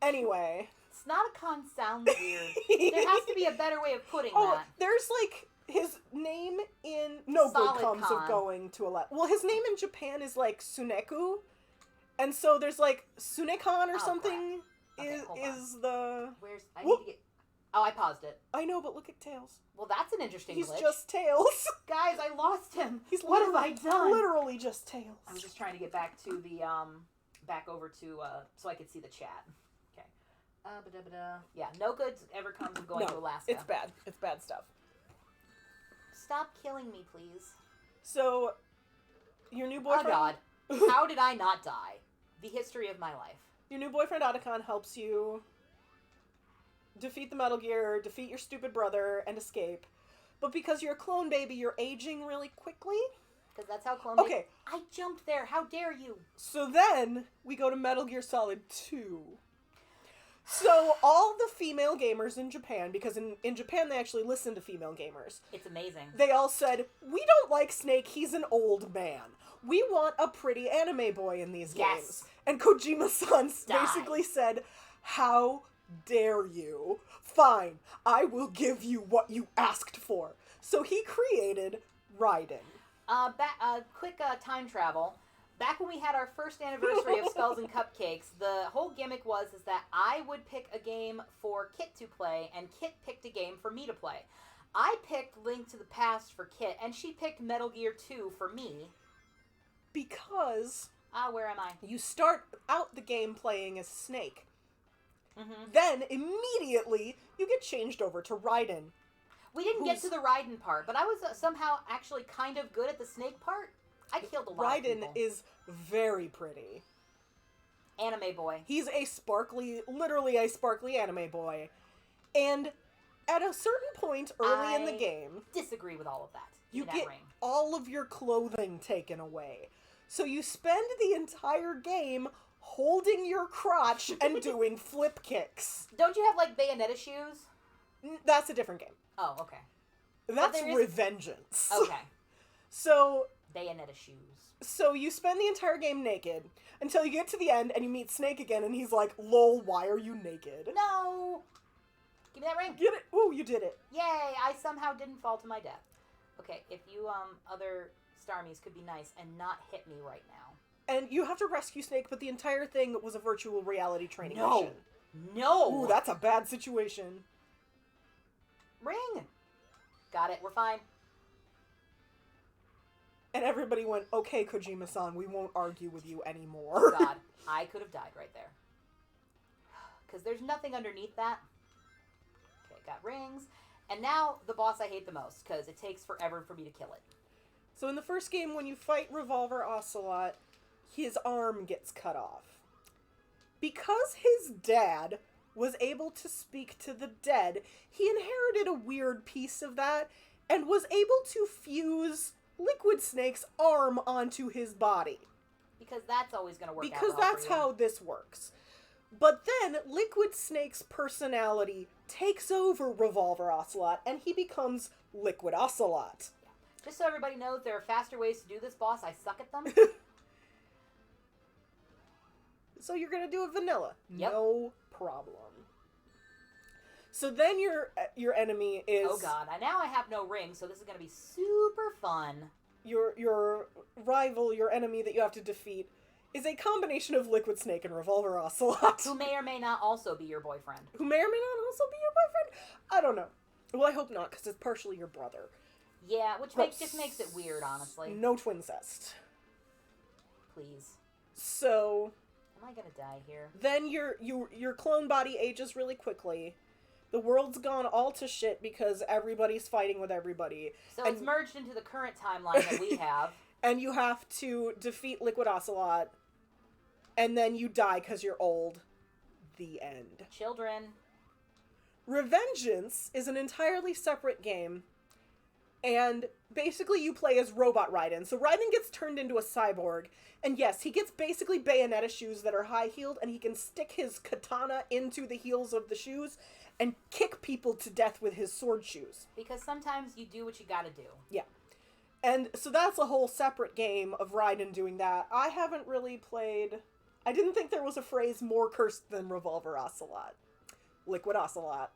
Anyway. Snoticon sounds weird. There has to be a better way of putting that. There's like his name in no Solid good comes con. of going to a well, his name in Japan is like Suneku, and so there's like Sunekon or something. Okay, is the where's I need to get. Oh, I paused it. I know, but look at Tails. Well, that's an interesting He's glitch. just Tails. Guys, I lost him. He's what have I done? Literally just Tails. I was just trying to get back to the back over to so I could see the chat. Okay. Yeah, no good ever comes of going to Alaska. It's bad. It's bad stuff. Stop killing me, please. So, your new boyfriend... Oh, God. How did I not die? The history of my life. Your new boyfriend, Otacon, helps you defeat the Metal Gear, defeat your stupid brother, and escape. But because you're a clone baby, you're aging really quickly. Because that's how clone baby... I jumped there. How dare you? So then, we go to Metal Gear Solid 2. So, all the female gamers in Japan, because in Japan they actually listen to female gamers. It's amazing. They all said, we don't like Snake, he's an old man. We want a pretty anime boy in these games. And Kojima-san basically said, how dare you? Fine, I will give you what you asked for. So he created Raiden. Quick time travel. Back when we had our first anniversary of Skulls and Cupcakes, the whole gimmick was that I would pick a game for Kit to play, and Kit picked a game for me to play. I picked Link to the Past for Kit, and she picked Metal Gear 2 for me. Because... where am I? You start out the game playing as Snake. Mm-hmm. Then, immediately, you get changed over to Raiden. We didn't get to the Raiden part, but I was somehow actually kind of good at the Snake part. I killed a lot of people. Raiden is very pretty. Anime boy. He's a sparkly, literally a sparkly anime boy. And at a certain point early in the game... disagree with all of that. You get all of your clothing taken away. So you spend the entire game holding your crotch and doing flip kicks. Don't you have, like, Bayonetta shoes? That's a different game. Oh, okay. That's Revengeance. Okay. So... Bayonetta shoes. So you spend the entire game naked until you get to the end and you meet Snake again and he's like, lol, why are you naked? No! Give me that ring. Get it? Ooh, you did it. Yay, I somehow didn't fall to my death. Okay, if you, other Starmies could be nice and not hit me right now. And you have to rescue Snake, but the entire thing was a virtual reality training mission. No! Ooh, that's a bad situation. Ring! Got it, we're fine. And everybody went, okay, Kojima-san, we won't argue with you anymore. Oh, God. I could have died right there. Because there's nothing underneath that. Okay, got rings. And now, the boss I hate the most, because it takes forever for me to kill it. So in the first game, when you fight Revolver Ocelot, his arm gets cut off. Because his dad was able to speak to the dead, he inherited a weird piece of that, and was able to fuse Liquid Snake's arm onto his body. Because that's always going to work out Because well that's for you. how this works. But then, Liquid Snake's personality takes over Revolver Ocelot, and he becomes Liquid Ocelot. Yeah. Just so everybody knows, there are faster ways to do this, boss. I suck at them. So you're gonna do a vanilla. Yep. No problem. So then your enemy is... Oh, God. Now I have no ring, so this is going to be super fun. Your rival, your enemy that you have to defeat, is a combination of Liquid Snake and Revolver Ocelot. Who may or may not also be your boyfriend. Who may or may not also be your boyfriend? I don't know. Well, I hope not, because it's partially your brother. Yeah, which just makes it weird, honestly. No twincest. Please. So... Am I gonna die here? Then your clone body ages really quickly. The world's gone all to shit because everybody's fighting with everybody. So it's merged into the current timeline that we have. And you have to defeat Liquid Ocelot. And then you die because you're old. The end. Children. Revengeance is an entirely separate game. And basically you play as Robot Raiden. So Raiden gets turned into a cyborg. And yes, he gets basically Bayonetta shoes that are high-heeled. And he can stick his katana into the heels of the shoes and kick people to death with his sword shoes. Because sometimes you do what you gotta do. Yeah. And so that's a whole separate game of Raiden doing that. I haven't really played... I didn't think there was a phrase more cursed than Revolver Ocelot. Liquid Ocelot.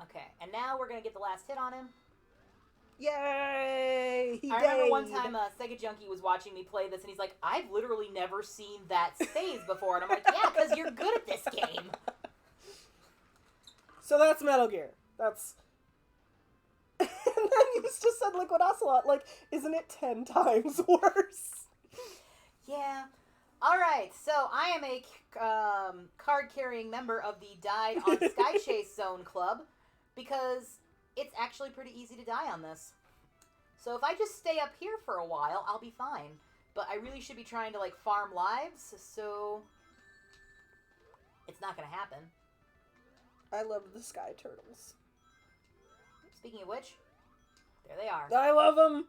Okay, and now we're gonna get the last hit on him. Yay! I remember one time Sega Junkie was watching me play this, and he's like, I've literally never seen that phase before. And I'm like, yeah, because you're good at this game. So that's Metal Gear. That's... And then you just said Liquid Ocelot. Like, isn't it 10 times worse? Yeah. Alright, so I am a card-carrying member of the Died on Sky Chase Zone Club, because it's actually pretty easy to die on this. So if I just stay up here for a while, I'll be fine. But I really should be trying to, like, farm lives, so... it's not gonna happen. I love the Sky Turtles. Speaking of which, there they are. I love them!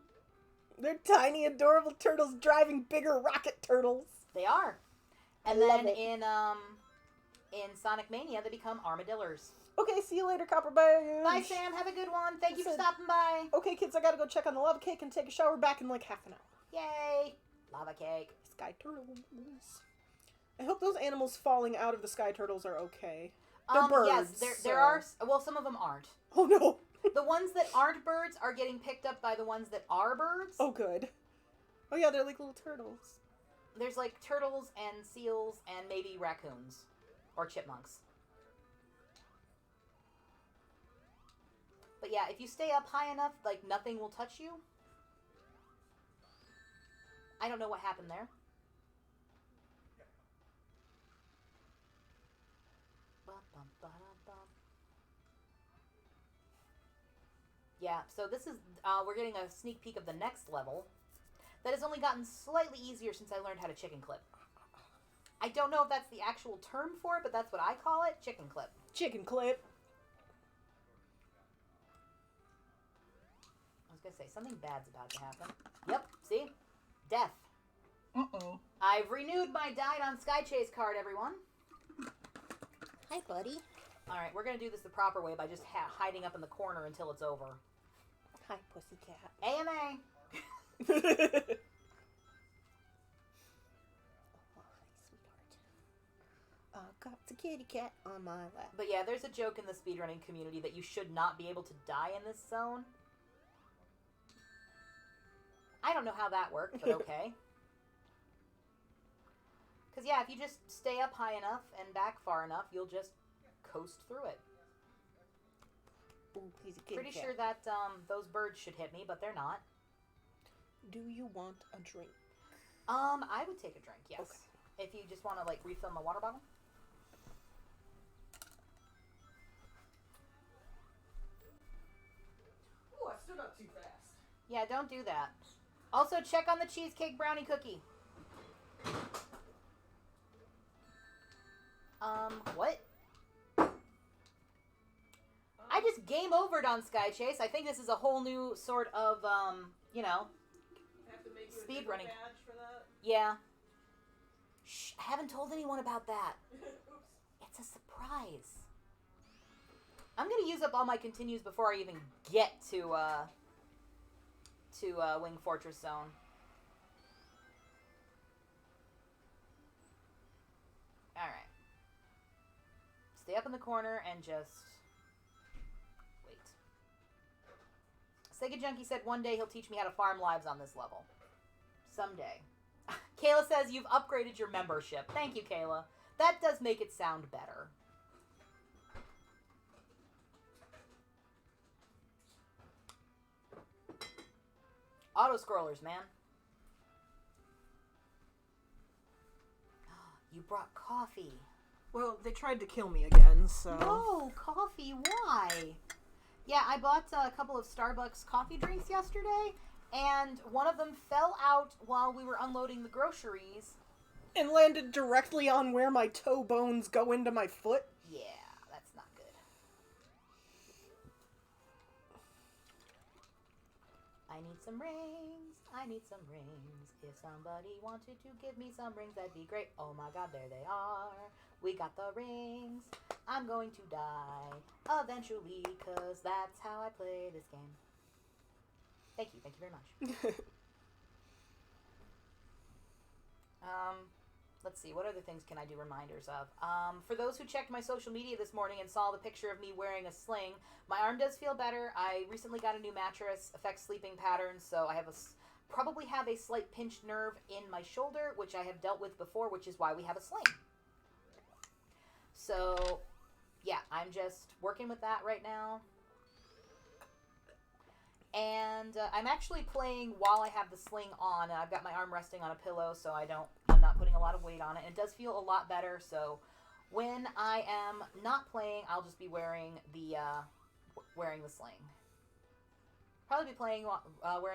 They're tiny, adorable turtles driving bigger rocket turtles. They are. And then in Sonic Mania, they become armadillos. Okay, see you later, Copperbudge. Bye, Sam. Have a good one. Thank you for stopping by. Okay, kids, I gotta go check on the lava cake and take a shower. Back in like half an hour. Yay! Lava cake. Sky turtles. I hope those animals falling out of the Sky Turtles are okay. They're birds. Yes, there are... well, some of them aren't. Oh, no. The ones that aren't birds are getting picked up by the ones that are birds. Oh, good. Oh, yeah, they're like little turtles. There's, like, turtles and seals and maybe raccoons. Or chipmunks. But yeah, if you stay up high enough, like, nothing will touch you. I don't know what happened there. Yeah, so this is, we're getting a sneak peek of the next level. That has only gotten slightly easier since I learned how to chicken clip. I don't know if that's the actual term for it, but that's what I call it, chicken clip. Chicken clip. I was going to say, something bad's about to happen. Yep, see? Death. Uh-oh. I've renewed my Died on Sky Chase card, everyone. Hi, buddy. Alright, we're going to do this the proper way by just hiding up in the corner until it's over. Hi, pussycat. AMA! Oh, hi, sweetheart. Got the kitty cat on my lap. But yeah, there's a joke in the speedrunning community that you should not be able to die in this zone. I don't know how that worked, but okay. Because yeah, if you just stay up high enough and back far enough, you'll just coast through it. Ooh, he's a kitty Pretty cat. sure that those birds should hit me, but they're not. Do you want a drink? I would take a drink, yes. Okay. If you just want to, like, refill my water bottle. Oh, I stood up too fast. Yeah, don't do that. Also, check on the cheesecake brownie cookie. What? I just game overed on Sky Chase. I think this is a whole new sort of, you know, Have to make Speed running. badge for that. yeah. Shh, I haven't told anyone about that. Oops. It's a surprise. I'm gonna use up all my continues before I even get to Wing Fortress Zone. Alright. Stay up in the corner and just wait. Sega Junkie said one day he'll teach me how to farm lives on this level. Someday. Kayla says you've upgraded your membership. Thank you, Kayla. That does make it sound better. Auto-scrollers, man. brought coffee. Well, they tried to kill me again, so... No, coffee, why? Yeah, I bought a couple of Starbucks coffee drinks yesterday, and one of them fell out while we were unloading the groceries. And landed directly on where my toe bones go into my foot? Yeah, that's not good. I need some rings. I need some rings. If somebody wanted to give me some rings, that'd be great. Oh my god, there they are. We got the rings. I'm going to die eventually, because that's how I play this game. Thank you very much. Let's see, what other things can I do reminders of? For those who checked my social media this morning and saw the picture of me wearing a sling, my arm does feel better. I recently got a new mattress, affects sleeping patterns, so I have probably have a slight pinched nerve in my shoulder, which I have dealt with before, which is why we have a sling. So, yeah, I'm just working with that right now. And I'm actually playing while I have the sling on. I've got my arm resting on a pillow, so I'm not putting a lot of weight on it. It does feel a lot better, so when I am not playing, I'll just be wearing the sling. Probably be wearing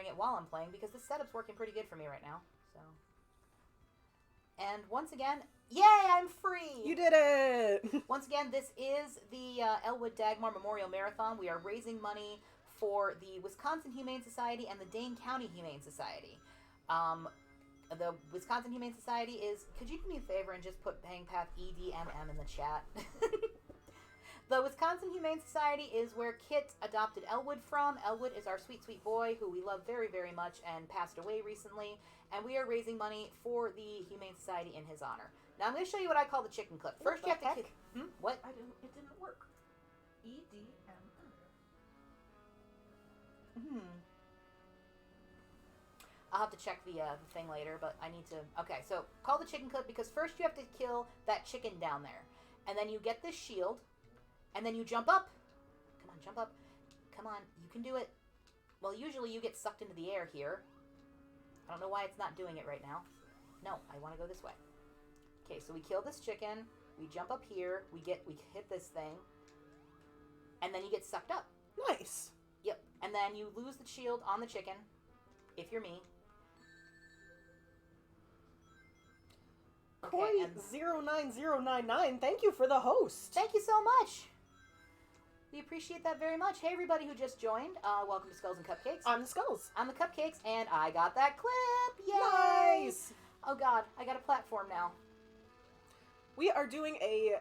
it while I'm playing, because this setup's working pretty good for me right now. So, and once again, yay, I'm free! You did it! Once again, this is the Elwood Dagmar Memorial Marathon. We are raising money for the Wisconsin Humane Society and the Dane County Humane Society. The Wisconsin Humane Society is... Could you do me a favor and just put Hang Path EDMM in the chat? The Wisconsin Humane Society is where Kit adopted Elwood from. Elwood is our sweet, sweet boy who we love very, very much and passed away recently. And we are raising money for the Humane Society in his honor. Now I'm going to show you what I call the chicken clip. First, you have to... What? It didn't work. EDMM. I'll have to check the thing later, but I need to... Okay, so call the chicken clip, because first you have to kill that chicken down there. And then you get this shield, and then you jump up. Come on, jump up. Come on, you can do it. Well, usually you get sucked into the air here. I don't know why it's not doing it right now. No, I want to go this way. Okay, so we kill this chicken. We jump up here. We hit this thing. And then you get sucked up. Nice. Yep. And then you lose the shield on the chicken, if you're me. Okay, Corey09099, thank you for the host. Thank you so much. We appreciate that very much. Hey, everybody who just joined. Welcome to Skulls and Cupcakes. I'm the Skulls. I'm the Cupcakes, and I got that clip. Yay! Nice. Oh, God. I got a platform now. We are doing a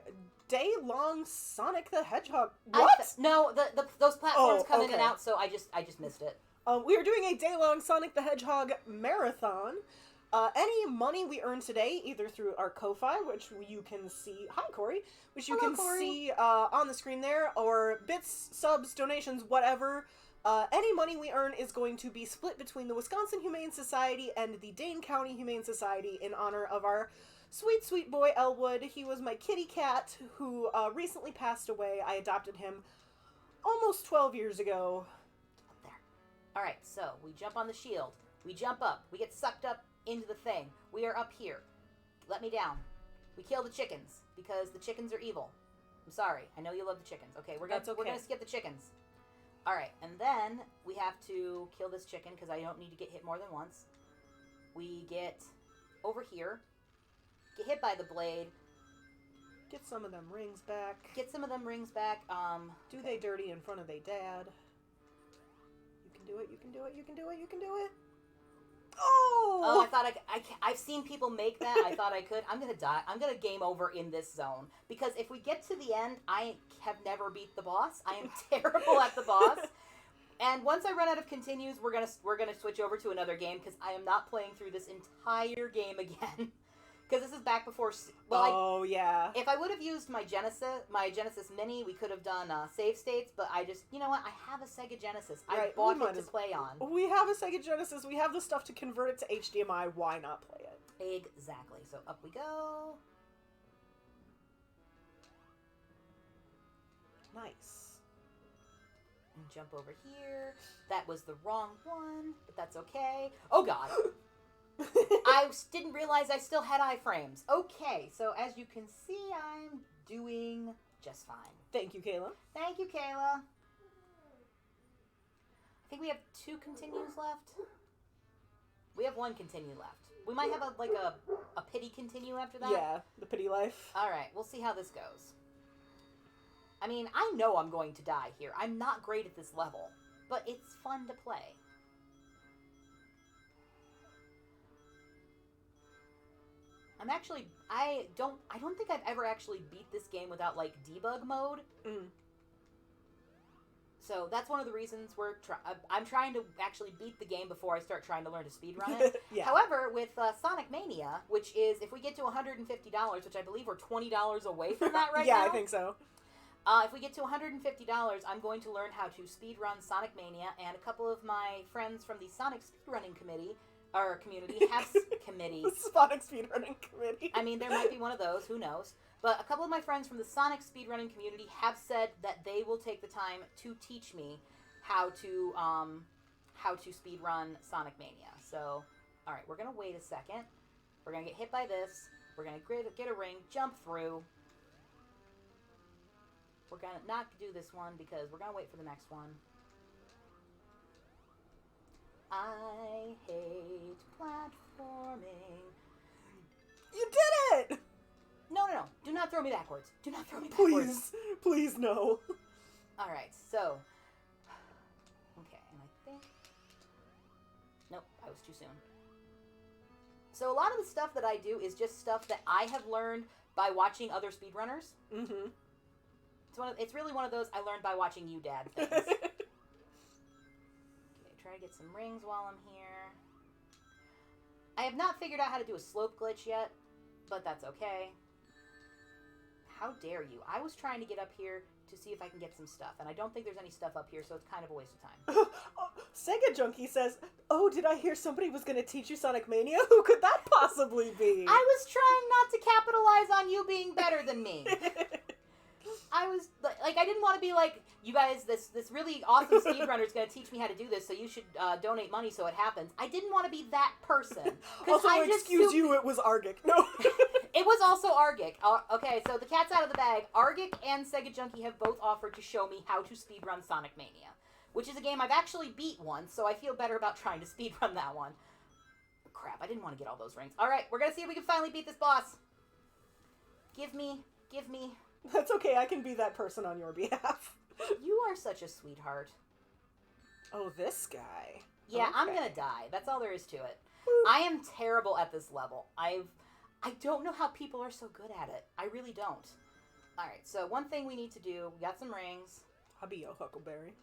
day-long Sonic the Hedgehog... What? No, those platforms come in and out, so I just missed it. We are doing a day-long Sonic the Hedgehog marathon. Any money we earn today, either through our Ko-Fi, which you can see... Hi, Corey! Which you can see on the screen there, or bits, subs, donations, whatever. Any money we earn is going to be split between the Wisconsin Humane Society and the Dane County Humane Society in honor of our sweet, sweet boy, Elwood. He was my kitty cat who recently passed away. I adopted him almost 12 years ago. Up there. Alright, so we jump on the shield. We jump up. We get sucked up into the thing. We are up here. Let me down. We kill the chickens, because the chickens are evil. I'm sorry. I know you love the chickens. Okay, we're gonna skip the chickens. Alright, and then we have to kill this chicken, because I don't need to get hit more than once. We get over here. Get hit by the blade. Get some of them rings back. Do they dirty in front of their dad. You can do it, you can do it, you can do it, you can do it. Oh! I thought I've seen people make that. I thought I could. I'm gonna die. I'm gonna game over in this zone. Because if we get to the end, I have never beat the boss. I am terrible at the boss. And once I run out of continues, we're gonna switch over to another game, because I am not playing through this entire game again. Because this is back before... Well, yeah. If I would have used my Genesis Mini, we could have done save states, but I just... You know what? I have a Sega Genesis. I bought it to play on. We have a Sega Genesis. We have the stuff to convert it to HDMI. Why not play it? Exactly. So up we go. Nice. And jump over here. That was the wrong one, but that's okay. Oh, God. I didn't realize I still had iframes. Okay, so as you can see, I'm doing just fine. Thank you, Kayla. Thank you, Kayla. I think we have 2 continues left. We have 1 continue left. We might have a pity continue after that. Yeah, the pity life. All right, we'll see how this goes. I mean, I know I'm going to die here. I'm not great at this level, but it's fun to play. I don't think I've ever actually beat this game without, like, debug mode. Mm. So that's one of the reasons I'm trying to actually beat the game before I start trying to learn to speedrun it. Yeah. However, with Sonic Mania, which is, if we get to $150, which I believe we're $20 away from that right now. Yeah, I think so. If we get to $150, I'm going to learn how to speedrun Sonic Mania, and a couple of my friends from the Sonic Speedrunning Community, or community, have committee. Sonic Speedrunning Committee. I mean, there might be one of those, who knows. But a couple of my friends from the Sonic Speedrunning Community have said that they will take the time to teach me how to speedrun Sonic Mania. So, alright, we're going to wait a second. We're going to get hit by this. We're going to get a ring, jump through. We're going to not do this one because we're going to wait for the next one. I hate platforming. You did it! No. Do not throw me backwards. Do not throw me backwards. Please no. Alright, so. Okay, and I think. Nope, I was too soon. So a lot of the stuff that I do is just stuff that I have learned by watching other speedrunners. Mm-hmm. It's really one of those I learned by watching you, Dad, things. Okay, try to get some rings while I'm here. I have not figured out how to do a slope glitch yet, but that's okay. How dare you? I was trying to get up here to see if I can get some stuff, and I don't think there's any stuff up here, so it's kind of a waste of time. Sega Junkie says, "Oh, did I hear somebody was going to teach you Sonic Mania? Who could that possibly be?" I was trying not to capitalize on you being better than me. I was, like, I didn't want to be like, you guys, this really awesome speedrunner is going to teach me how to do this, so you should donate money so it happens. I didn't want to be that person. Also, excuse you, it was Argic. No. It was also Argic. Okay, so the cat's out of the bag. Argic and Sega Junkie have both offered to show me how to speedrun Sonic Mania, which is a game I've actually beat once, so I feel better about trying to speedrun that one. Crap, I didn't want to get all those rings. Alright, we're going to see if we can finally beat this boss. Give me. That's okay, I can be that person on your behalf. You are such a sweetheart. Oh, this guy. Yeah, okay. I'm gonna die. That's all there is to it. Boop. I am terrible at this level. I don't know how people are so good at it. I really don't. Alright, so one thing we need to do, we got some rings. Hubby yo Huckleberry.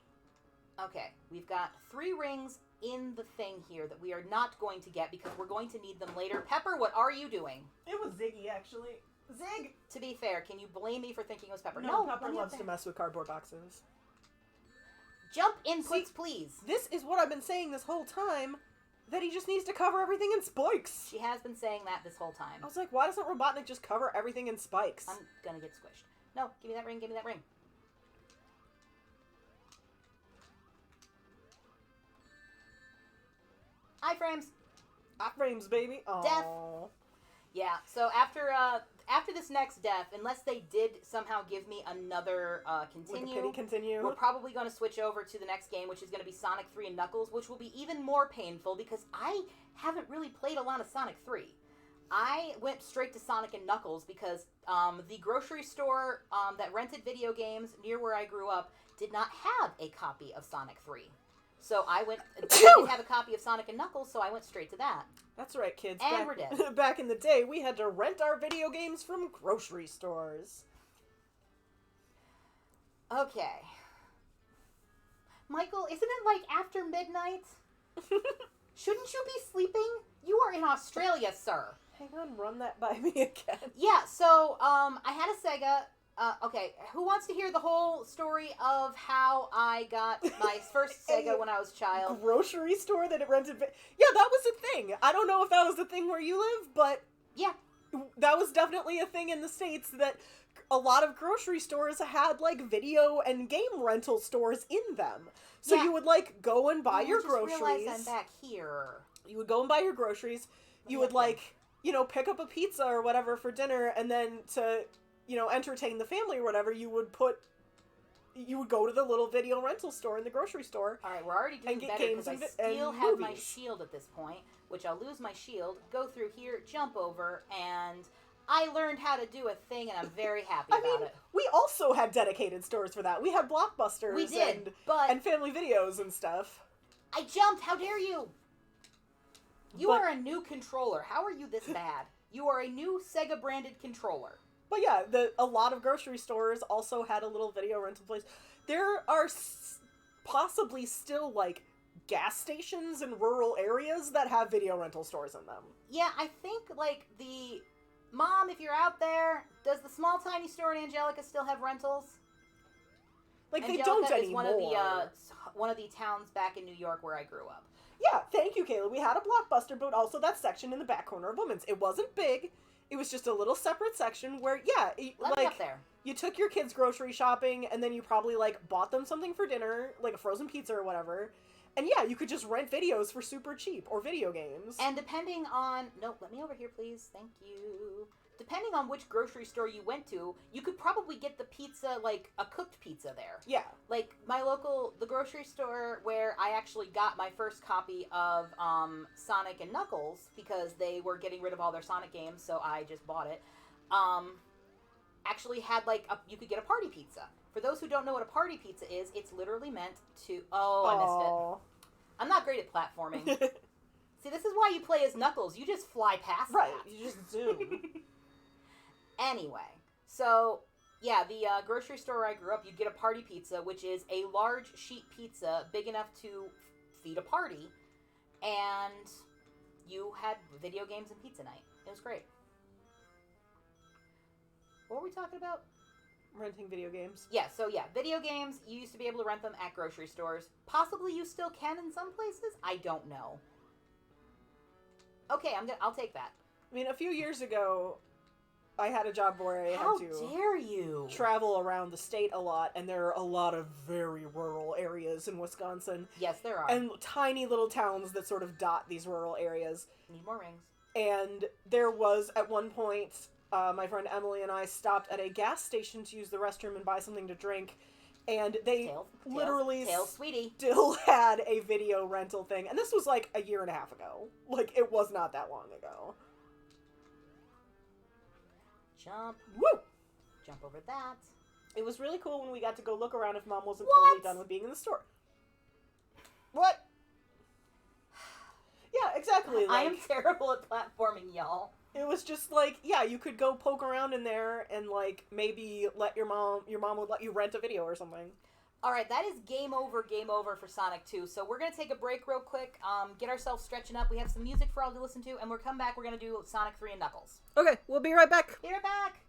Okay, we've got 3 rings in the thing here that we are not going to get because we're going to need them later. Pepper, what are you doing? It was Ziggy, actually. Zig! To be fair, can you blame me for thinking it was Pepper? No, Pepper loves to mess with cardboard boxes. Jump inputs, please. This is what I've been saying this whole time, that he just needs to cover everything in spikes. She has been saying that this whole time. I was like, why doesn't Robotnik just cover everything in spikes? I'm gonna get squished. No, give me that ring, give me that ring. Iframes. Iframes, baby. Aww. Death. Yeah, so after this next death, unless they did somehow give me another continue, we're probably going to switch over to the next game, which is going to be Sonic 3 and Knuckles, which will be even more painful because I haven't really played a lot of Sonic 3. I went straight to Sonic and Knuckles because the grocery store that rented video games near where I grew up did not have a copy of Sonic 3. So I didn't have a copy of Sonic and Knuckles, so I went straight to that. That's right, kids. And we're dead. Back in the day, we had to rent our video games from grocery stores. Okay. Michael, isn't it like after midnight? Shouldn't you be sleeping? You are in Australia, sir. Hang on, run that by me again. Yeah, so, I had a Sega. Okay, who wants to hear the whole story of how I got my first Sega when I was a child? Grocery store that it rented? Yeah, that was a thing. I don't know if that was a thing where you live, but yeah, that was definitely a thing in the States that a lot of grocery stores had, like, video and game rental stores in them. So you would, like, go and buy your groceries. I just realized I'm back here. You would go and buy your groceries. You would, like, you know, pick up a pizza or whatever for dinner, and then to, you know, entertain the family or whatever, you would go to the little video rental store in the grocery store. All right, we're already doing better because I still have my shield at this point, which I'll lose my shield, go through here, jump over, and I learned how to do a thing, and I'm very happy about it. We also had dedicated stores for that. We had Blockbusters We did, but and Family Videos and stuff. I jumped! How dare you! You are a new controller. How are you this bad? You are a new Sega-branded controller. But yeah, a lot of grocery stores also had a little video rental place. There are possibly still, like, gas stations in rural areas that have video rental stores in them. Yeah, I think, like, Mom, if you're out there, does the small tiny store in Angelica still have rentals? Like, Angelica they don't is anymore. one of the towns back in New York where I grew up. Yeah, thank you, Kayla. We had a Blockbuster, but also that section in the back corner of Women's. It wasn't big. It was just a little separate section where, yeah, Let me up there. You took your kids grocery shopping, and then you probably, like, bought them something for dinner, like a frozen pizza or whatever. And yeah, you could just rent videos for super cheap, or video games. And depending on... No, let me over here, please. Thank you. Depending on which grocery store you went to, you could probably get the pizza, like, a cooked pizza there. Yeah. Like, the grocery store where I actually got my first copy of Sonic and Knuckles, because they were getting rid of all their Sonic games, so I just bought it, actually had, like, you could get a party pizza. For those who don't know what a party pizza is, it's literally meant to... Oh, I missed it. I'm not great at platforming. See, this is why you play as Knuckles. You just fly past Right, that. you just zoom. Anyway, so, yeah, the grocery store where I grew up, you'd get a party pizza, which is a large sheet pizza big enough to feed a party, and you had video games and pizza night. It was great. What were we talking about? Renting video games. Yeah, so yeah, video games, you used to be able to rent them at grocery stores. Possibly you still can in some places? I don't know. Okay, I'll take that. I mean, a few years ago, I had a job where I How had to dare you travel around the state a lot, and there are a lot of very rural areas in Wisconsin. Yes, there are. And tiny little towns that sort of dot these rural areas. Need more rings. And there was, at one point, my friend Emily and I stopped at a gas station to use the restroom and buy something to drink, and they literally sweetie. still had a video rental thing. And this was like a year and a half ago. Like, it was not that long ago. Jump. Woo! Jump over that. It was really cool when we got to go look around if Mom wasn't What? totally done with being in the store. What? Yeah, exactly. I am terrible at platforming, y'all. It was just like, yeah, you could go poke around in there and, like, maybe let your mom would let you rent a video or something. All right, that is game over for Sonic 2. So we're going to take a break real quick, get ourselves stretching up. We have some music for all to listen to, and we'll come back. We're going to do Sonic 3 and Knuckles. Okay, we'll be right back. Be right back.